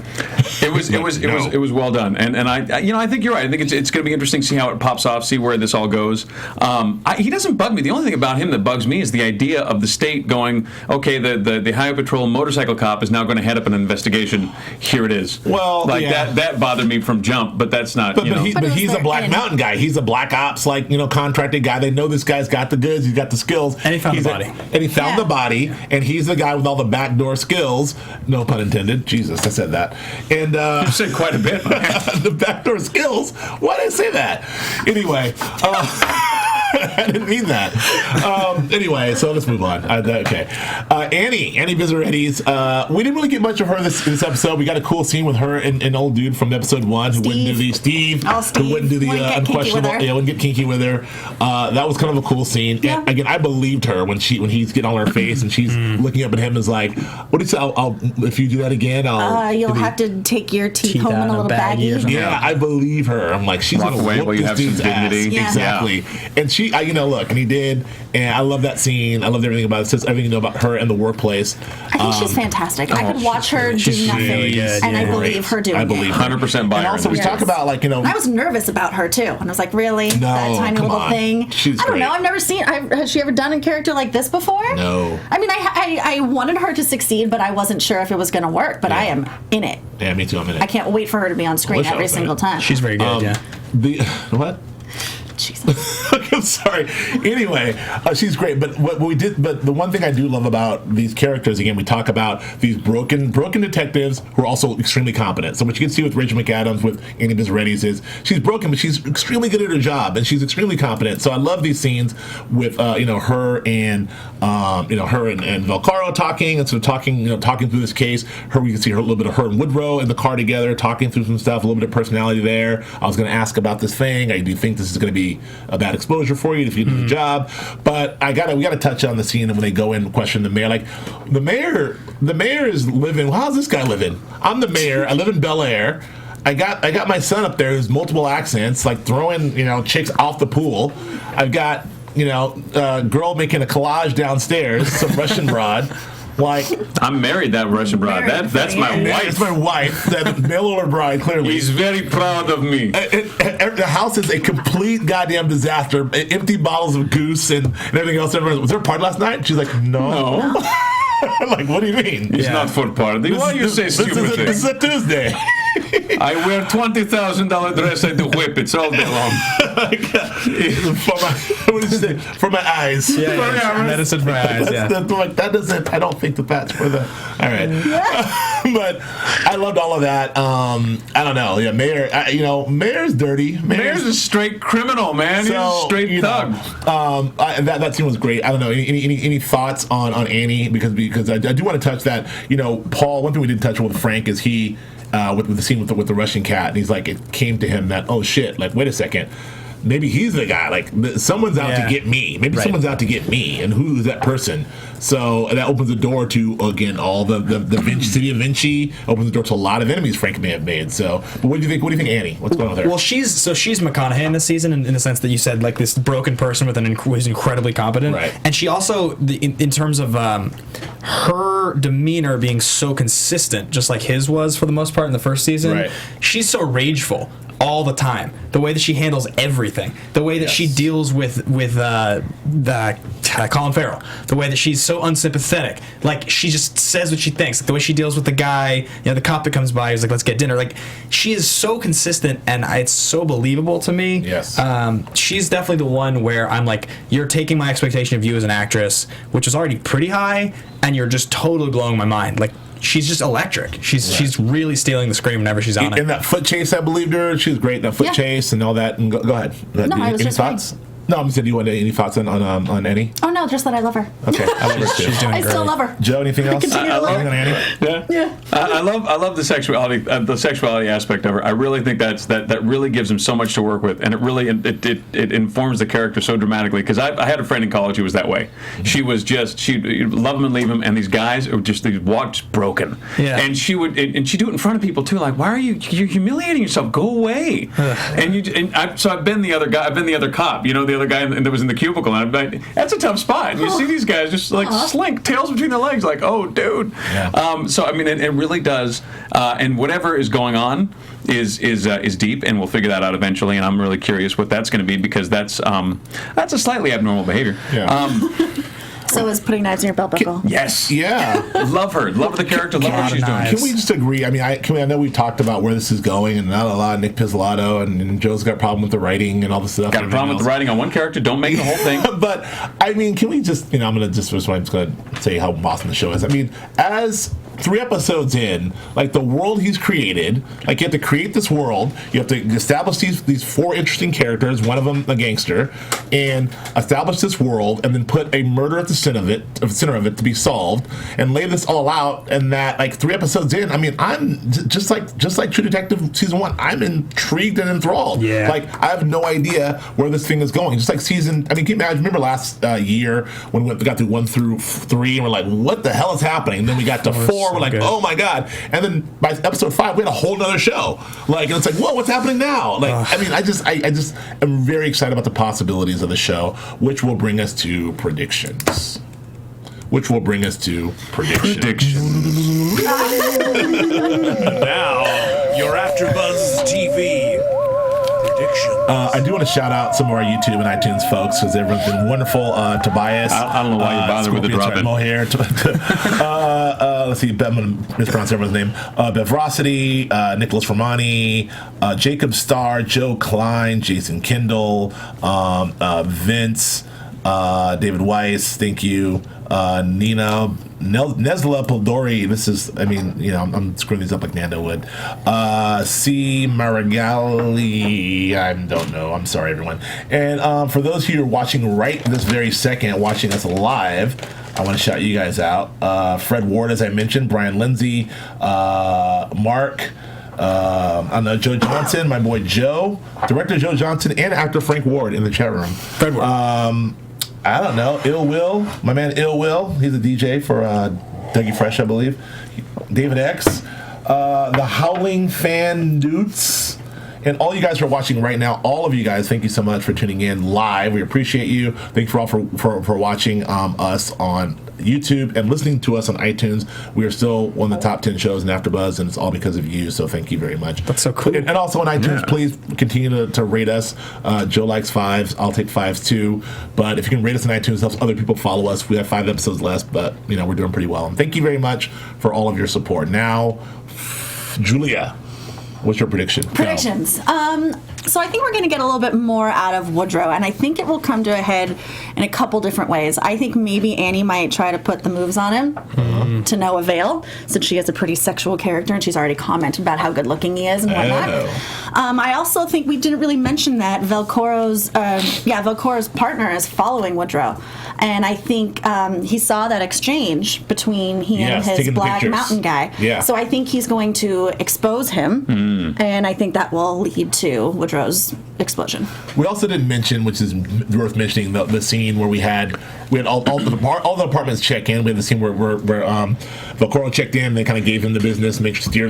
Speaker 7: It was well done, and I think you're right. I think it's going to be interesting to see how it pops off, see where this all goes. He doesn't bug me. The only thing about him that bugs me is the idea of the state going, okay, the highway patrol motorcycle cop is now going to head up an investigation. Here it is.
Speaker 3: Well,
Speaker 7: like that bothered me from jump, but that's not.
Speaker 3: But he's a Black Mountain guy. He's a Black Ops, like, contracted guy. They know this guy's got the goods. He's got the skills.
Speaker 5: And he found the body.
Speaker 3: And he found the body. And he's the guy with all the backdoor skills. No pun intended. Jesus, I said that. And
Speaker 7: you said quite a bit.
Speaker 3: The backdoor skills. Why did I say that? Anyway. I didn't mean that. Anyway, so let's move on. Okay. Annie Vizzaretti's. We didn't really get much of her this episode. We got a cool scene with her and an old dude from episode 1 who wouldn't do the Steve. Who wouldn't do the unquestionable. Yeah, wouldn't get kinky with her. That was kind of a cool scene. Yeah. And again, I believed her when he's getting all her face and she's looking up at him as like, what do you say? I'll if you do that again,
Speaker 6: you'll have to take your teeth home in a little baggie.
Speaker 3: Yeah, I believe her. I'm like, she's gonna
Speaker 7: away while you have some dignity.
Speaker 3: Yeah. Exactly. And she, look, and he did, and I love that scene. I loved everything about it. It says everything about her and the workplace.
Speaker 6: I think she's fantastic. I could watch her do nothing, and I believe her doing it.
Speaker 3: I believe
Speaker 7: 100% by her.
Speaker 3: And also, we talk about
Speaker 6: I was nervous about her too, and I was like, really?
Speaker 3: No,
Speaker 6: that tiny little thing.
Speaker 3: She's
Speaker 6: I don't know. I've never seen. Has she ever done a character like this before?
Speaker 3: No.
Speaker 6: I mean, I wanted her to succeed, but I wasn't sure if it was going to work. But I am in it.
Speaker 3: Yeah, me too. I'm in it.
Speaker 6: I can't wait for her to be on screen every single time.
Speaker 5: She's very good.
Speaker 3: What?
Speaker 6: Jesus.
Speaker 3: I'm sorry. Anyway, she's great. But the one thing I do love about these characters, again, we talk about these broken detectives who are also extremely competent. So what you can see with Rachel McAdams, with Annie Vizzaretti's, is she's broken, but she's extremely good at her job, and she's extremely competent. So I love these scenes with her and Valcaro talking, and sort of talking through this case. We can see a little bit of her and Woodrow in the car together, talking through some stuff, a little bit of personality there. I was going to ask about this thing. Do you think this is going to be a bad exposure for you if you do the job? But we gotta touch on the scene when they go in and question the mayor. Like, the mayor is living. Well, how's this guy living? I'm the mayor. I live in Bel Air. I got my son up there who's multiple accents, like throwing chicks off the pool. I've got a girl making a collage downstairs, some Russian broad. Like,
Speaker 7: I'm married, that Russian bride. That's my wife.
Speaker 3: That's my wife. That mail order bride, clearly.
Speaker 7: He's very proud of me.
Speaker 3: The house is a complete goddamn disaster. Empty bottles of goose and everything else. Was there a party last night? She's like, no. Like, what do you mean?
Speaker 7: It's not for party. Why you say stupid things?
Speaker 3: This is a Tuesday.
Speaker 7: I wear $20,000 dress. I do whippets all day long.
Speaker 3: What did you say? For my eyes.
Speaker 5: Medicine for my eyes.
Speaker 3: That doesn't. I don't think that's for the. All right. But I loved all of that. I don't know. Yeah, Mayor. Mayor's dirty.
Speaker 7: Mayor's a straight criminal, man. He's a straight thug.
Speaker 3: That scene was great. I don't know. Any thoughts on Annie? Because I do want to touch that. Paul. One thing we didn't touch with Frank is he. With the scene with the Russian cat, and he's like, it came to him that, oh shit, like, wait a second, maybe he's the guy, like, someone's out to get me, someone's out to get me, and who's that person? So that opens the door to, again, all the city of Vinci, opens the door to a lot of enemies Frank may have made. So, but what do you think, Annie? What's going on there?
Speaker 5: Well, she's McConaughey in this season, in the sense that you said, like, this broken person who's incredibly competent,
Speaker 3: right?
Speaker 5: And she also, in terms of her demeanor being so consistent, just like his was for the most part in the first season,
Speaker 3: right.
Speaker 5: She's so rageful all the time. The way that she handles everything, the way that she deals with Colin Farrell, the way that she's so unsympathetic, like, she just says what she thinks, like, the way she deals with the guy, the cop that comes by, he's like, let's get dinner, like, she is so consistent, and it's so believable to me.
Speaker 3: Yes.
Speaker 5: She's definitely the one where I'm like, you're taking my expectation of you as an actress, which is already pretty high, and you're just totally blowing my mind. Like, she's just electric. She's really stealing the screen whenever she's on it.
Speaker 3: In that foot chase, I believed her. She was great in that foot chase and all that. And go ahead. Any thoughts? No, I'm saying, do you want any thoughts on Annie?
Speaker 6: Oh, no, just that I love her.
Speaker 3: Okay, I love her too.
Speaker 5: She's doing
Speaker 6: I
Speaker 5: great.
Speaker 6: still love her.
Speaker 3: Joe, anything else?
Speaker 6: I love
Speaker 3: on Annie?
Speaker 6: Yeah.
Speaker 7: I love the sexuality aspect of her. I really think that really gives him so much to work with, and it really it informs the character so dramatically. Because I had a friend in college who was that way. She was just, she'd love him and leave him, and these guys were just, these walks broken.
Speaker 5: Yeah.
Speaker 7: And she'd do it in front of people too. Like, why are you're humiliating yourself? Go away. So I've been the other guy. I've been the other cop. The other guy that was in the cubicle, and I'm like, that's a tough spot. And you see these guys just like slink, tails between their legs, like, oh, dude.
Speaker 3: Yeah.
Speaker 7: So I mean, it really does. And whatever is going on is deep, and we'll figure that out eventually. And I'm really curious what that's going to be, because that's a slightly abnormal behavior.
Speaker 3: Yeah.
Speaker 6: So is putting knives in your belt buckle.
Speaker 7: Yes.
Speaker 3: Yeah.
Speaker 7: Love her. Love the character. Love what she's doing.
Speaker 3: Can we just agree? I mean, I know we've talked about where this is going, and not a lot of Nick Pizzolatto, and Joe's got a problem with the writing and all this stuff.
Speaker 7: Got a problem with the writing on one character. Don't make the whole thing.
Speaker 3: But I mean, can we just? I'm gonna just say how awesome the show is. I mean, as 3 episodes in, like the world he's created, like you have to create this world, you have to establish these 4 interesting characters, one of them a gangster, and establish this world, and then put a murder at the center of it to be solved, and lay this all out. And that, like 3 episodes in, I mean, I'm just like True Detective season 1. I'm intrigued and enthralled.
Speaker 5: Yeah.
Speaker 3: Like I have no idea where this thing is going. Just like season, I mean, can you imagine? Remember last year when we got through 1 through 3, and we're like, what the hell is happening? And then we got to 4. We're like, good. Oh my god! And then by episode 5, we had a whole nother show. Like, and it's like, whoa, what's happening now? Like, I mean, I just am very excited about the possibilities of the show, which will bring us to predictions. Now,
Speaker 1: your AFTERBUZZ TV prediction.
Speaker 3: I do want to shout out some of our YouTube and iTunes folks, because everyone's been wonderful. Tobias.
Speaker 7: I don't know why you bother with the drop-in.
Speaker 3: Mohair. Let's see, I'm going to mispronounce everyone's name. Bevrosity, Nicholas Romani, Jacob Starr, Joe Klein, Jason Kendall, Vince, David Weiss, thank you. Nina Nesla Poldori. This is, I mean, I'm screwing these up like Nando would. C. Marigali. I don't know. I'm sorry, everyone. And for those of you who are watching right this very second, watching us live, I want to shout you guys out. Fred Ward, as I mentioned, Brian Lindsay, Mark. I know Joe Johnson, my boy Joe, director Joe Johnson, and actor Frank Ward in the chat room.
Speaker 5: Fred Ward.
Speaker 3: I don't know. Ill Will, my man Ill Will. He's a DJ for Dougie Fresh, I believe. David X, the Howling Fan Dudes, and all you guys who are watching right now. All of you guys, thank you so much for tuning in live. We appreciate you. Thank you for watching us on YouTube and listening to us on iTunes. We are still one of the top 10 shows in AfterBuzz, and it's all because of you. So thank you very much.
Speaker 5: That's so cool.
Speaker 3: And also on iTunes, please continue to rate us. Joe likes 5s. I'll take 5s too. But if you can rate us on iTunes, it helps other people follow us. We have 5 episodes less, but we're doing pretty well. And thank you very much for all of your support. Now, Julia, what's your prediction?
Speaker 6: Predictions. So I think we're going to get a little bit more out of Woodrow, and I think it will come to a head in a couple different ways. I think maybe Annie might try to put the moves on him to no avail, since she is a pretty sexual character, and she's already commented about how good looking he is and whatnot. I also think we didn't really mention that Velcoro's partner is following Woodrow, and I think he saw that exchange between he and his Black Mountain guy.
Speaker 3: Yeah.
Speaker 6: So I think he's going to expose him, and I think that will lead to Woodrow's explosion.
Speaker 3: We also didn't mention, which is worth mentioning, the scene where we had all the apartments check in. We had the scene where Velcoro checked in. They kind of gave him the business, steer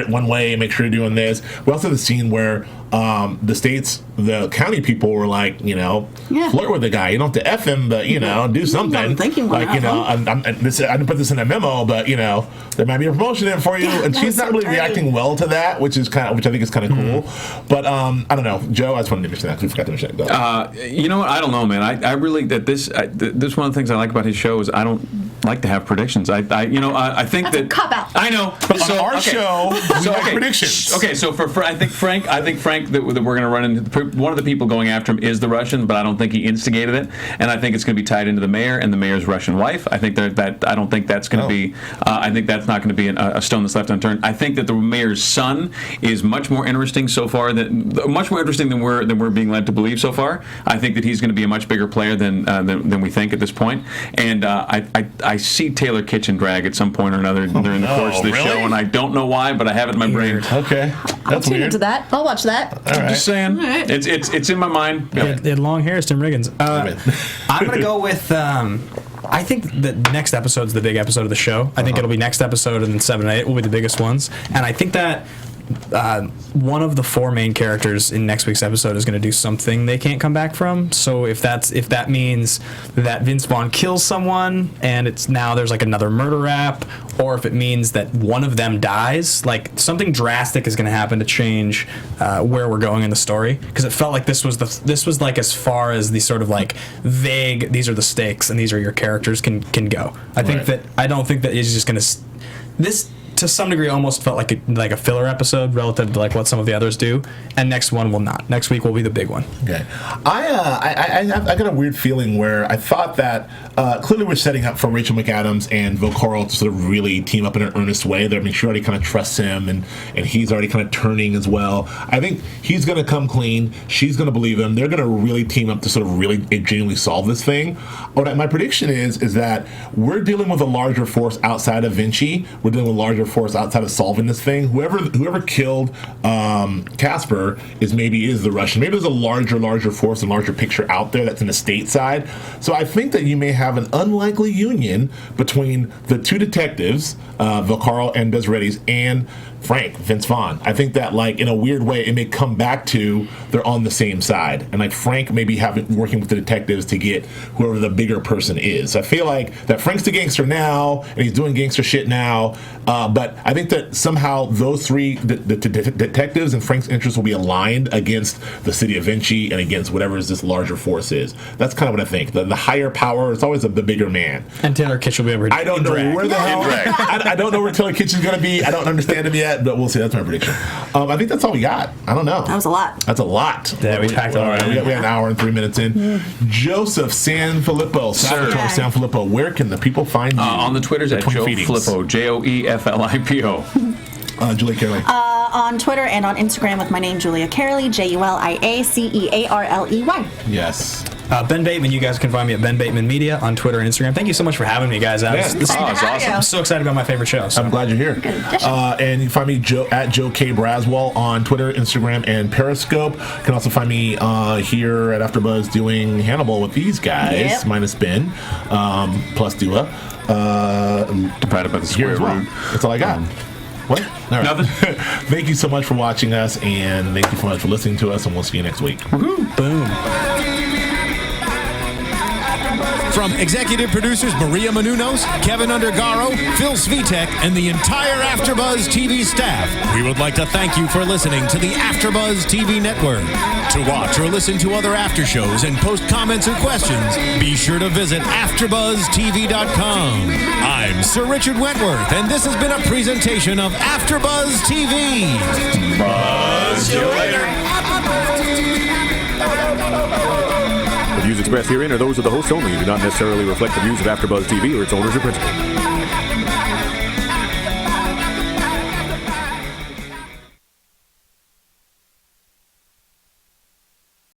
Speaker 3: it one way, make sure you're doing this. We also had the scene where the county people were like, flirt with the guy. You don't have to F him, but do something.
Speaker 6: I'm thinking
Speaker 3: like, I didn't put this in a memo, but there might be a promotion in for you. And she's not really reacting well to that, which I think is kind of cool. But I don't know, Joe. I just wanted to mention that because we forgot to mention it.
Speaker 7: You know what? I don't know, man. I really this is one of the things I like about his show is I don't like to have predictions. I think
Speaker 6: That's a cop out.
Speaker 7: I know.
Speaker 3: But on our show, we like predictions.
Speaker 7: Okay, so I think Frank that we're going to run into, one of the people going after him is the Russian, but I don't think he instigated it, and I think it's going to be tied into the mayor and the mayor's Russian wife. I think that I don't think that's going to be. I think that's not going to be a stone that's left unturned. I think that the mayor's son is much more interesting so far than we're being led to believe so far. I think that he's going to be a much bigger player than we think at this point, and I see Taylor Kitsch and drag at some point or another during the course of the show, and I don't know why, but I have it in my brain.
Speaker 3: Okay,
Speaker 6: I'll tune into that. I'll watch that.
Speaker 3: All right.
Speaker 7: Just saying,
Speaker 6: right.
Speaker 7: it's in my mind.
Speaker 5: They had long hair, Tim Riggins. I'm gonna go with. I think the next episode's the big episode of the show. I think it'll be next episode, and then 7 and 8 will be the biggest ones. And I think that one of the 4 main characters in next week's episode is going to do something they can't come back from. So if that means that Vince Vaughn kills someone and it's now there's like another murder rap, or if it means that one of them dies, like something drastic is going to happen to change where we're going in the story. Because it felt like this was like as far as the sort of like vague, these are the stakes and these are your characters can go. I don't think that it's just going to. This to some degree almost felt like a filler episode relative to like what some of the others do, and next one will not. Next week will be the big one.
Speaker 3: Okay, I got a weird feeling where I thought that clearly we're setting up for Rachel McAdams and Vaughn to sort of really team up in an earnest way. I mean, she already kind of trusts him, and he's already kind of turning as well. I think he's going to come clean. She's going to believe him. They're going to really team up to sort of really genuinely solve this thing. My prediction is that we're dealing with a larger force outside of Vinci. We're dealing with a larger force outside of solving this thing. Whoever killed Casper is the Russian. Maybe there's a larger force and larger picture out there that's in the stateside. So I think that you may have an unlikely union between the 2 detectives, Vaughn and Bezredis, and Frank, Vince Vaughn. I think that, like, in a weird way, it may come back to they're on the same side. And, like, Frank may be working with the detectives to get whoever the bigger person is. I feel like that Frank's the gangster now, and he's doing gangster shit now. But I think that somehow those 3 detectives and Frank's interests will be aligned against the city of Vinci and against whatever this larger force is. That's kind of what I think. The higher power, it's always the bigger man.
Speaker 5: And Taylor Kitsch will be able to
Speaker 3: I don't know where the hell. I don't know where Taylor Kitsch is going to be. I don't understand him yet. But we'll see. That's my prediction. I think that's all we got. I don't know.
Speaker 6: That was a lot.
Speaker 3: That's a lot.
Speaker 5: Yeah, we packed all right.
Speaker 3: We got an hour and 3 minutes in. Joseph SanFelippo, Salvatore SanFelippo. Where can the people find you?
Speaker 7: On the Twitters at Joe Filippo, JoeFlippo.
Speaker 3: Julia Cearley.
Speaker 6: On Twitter and on Instagram with my name, Julia Cearley, JuliaCearley.
Speaker 3: Yes.
Speaker 5: Ben Bateman, you guys can find me at Ben Bateman Media on Twitter and Instagram. Thank you so much for having me, guys.
Speaker 3: This
Speaker 7: is awesome.
Speaker 5: I'm so excited about my favorite show. So.
Speaker 3: I'm glad you're here. And you can find me at Joe K. Braswell on Twitter, Instagram, and Periscope. You can also find me here at AfterBuzz doing Hannibal with these guys, minus Ben, plus Dua.
Speaker 7: Divided by the square root.
Speaker 3: That's all I got. What? All right.
Speaker 7: Nothing.
Speaker 3: Thank you so much for watching us, and thank you so much for listening to us, and we'll see you next week.
Speaker 5: Woo-hoo. Boom.
Speaker 1: From executive producers Maria Menounos, Kevin Undergaro, Phil Svitek, and the entire AfterBuzz TV staff, we would like to thank you for listening to the AfterBuzz TV network. To watch or listen to other after shows and post comments or questions, be sure to visit AfterBuzzTV.com. I'm Sir Richard Wentworth, and this has been a presentation of AfterBuzz TV.
Speaker 7: Buzz you later.
Speaker 8: The views expressed herein are those of the hosts only and do not necessarily reflect the views of AfterBuzz TV or its owners or principals.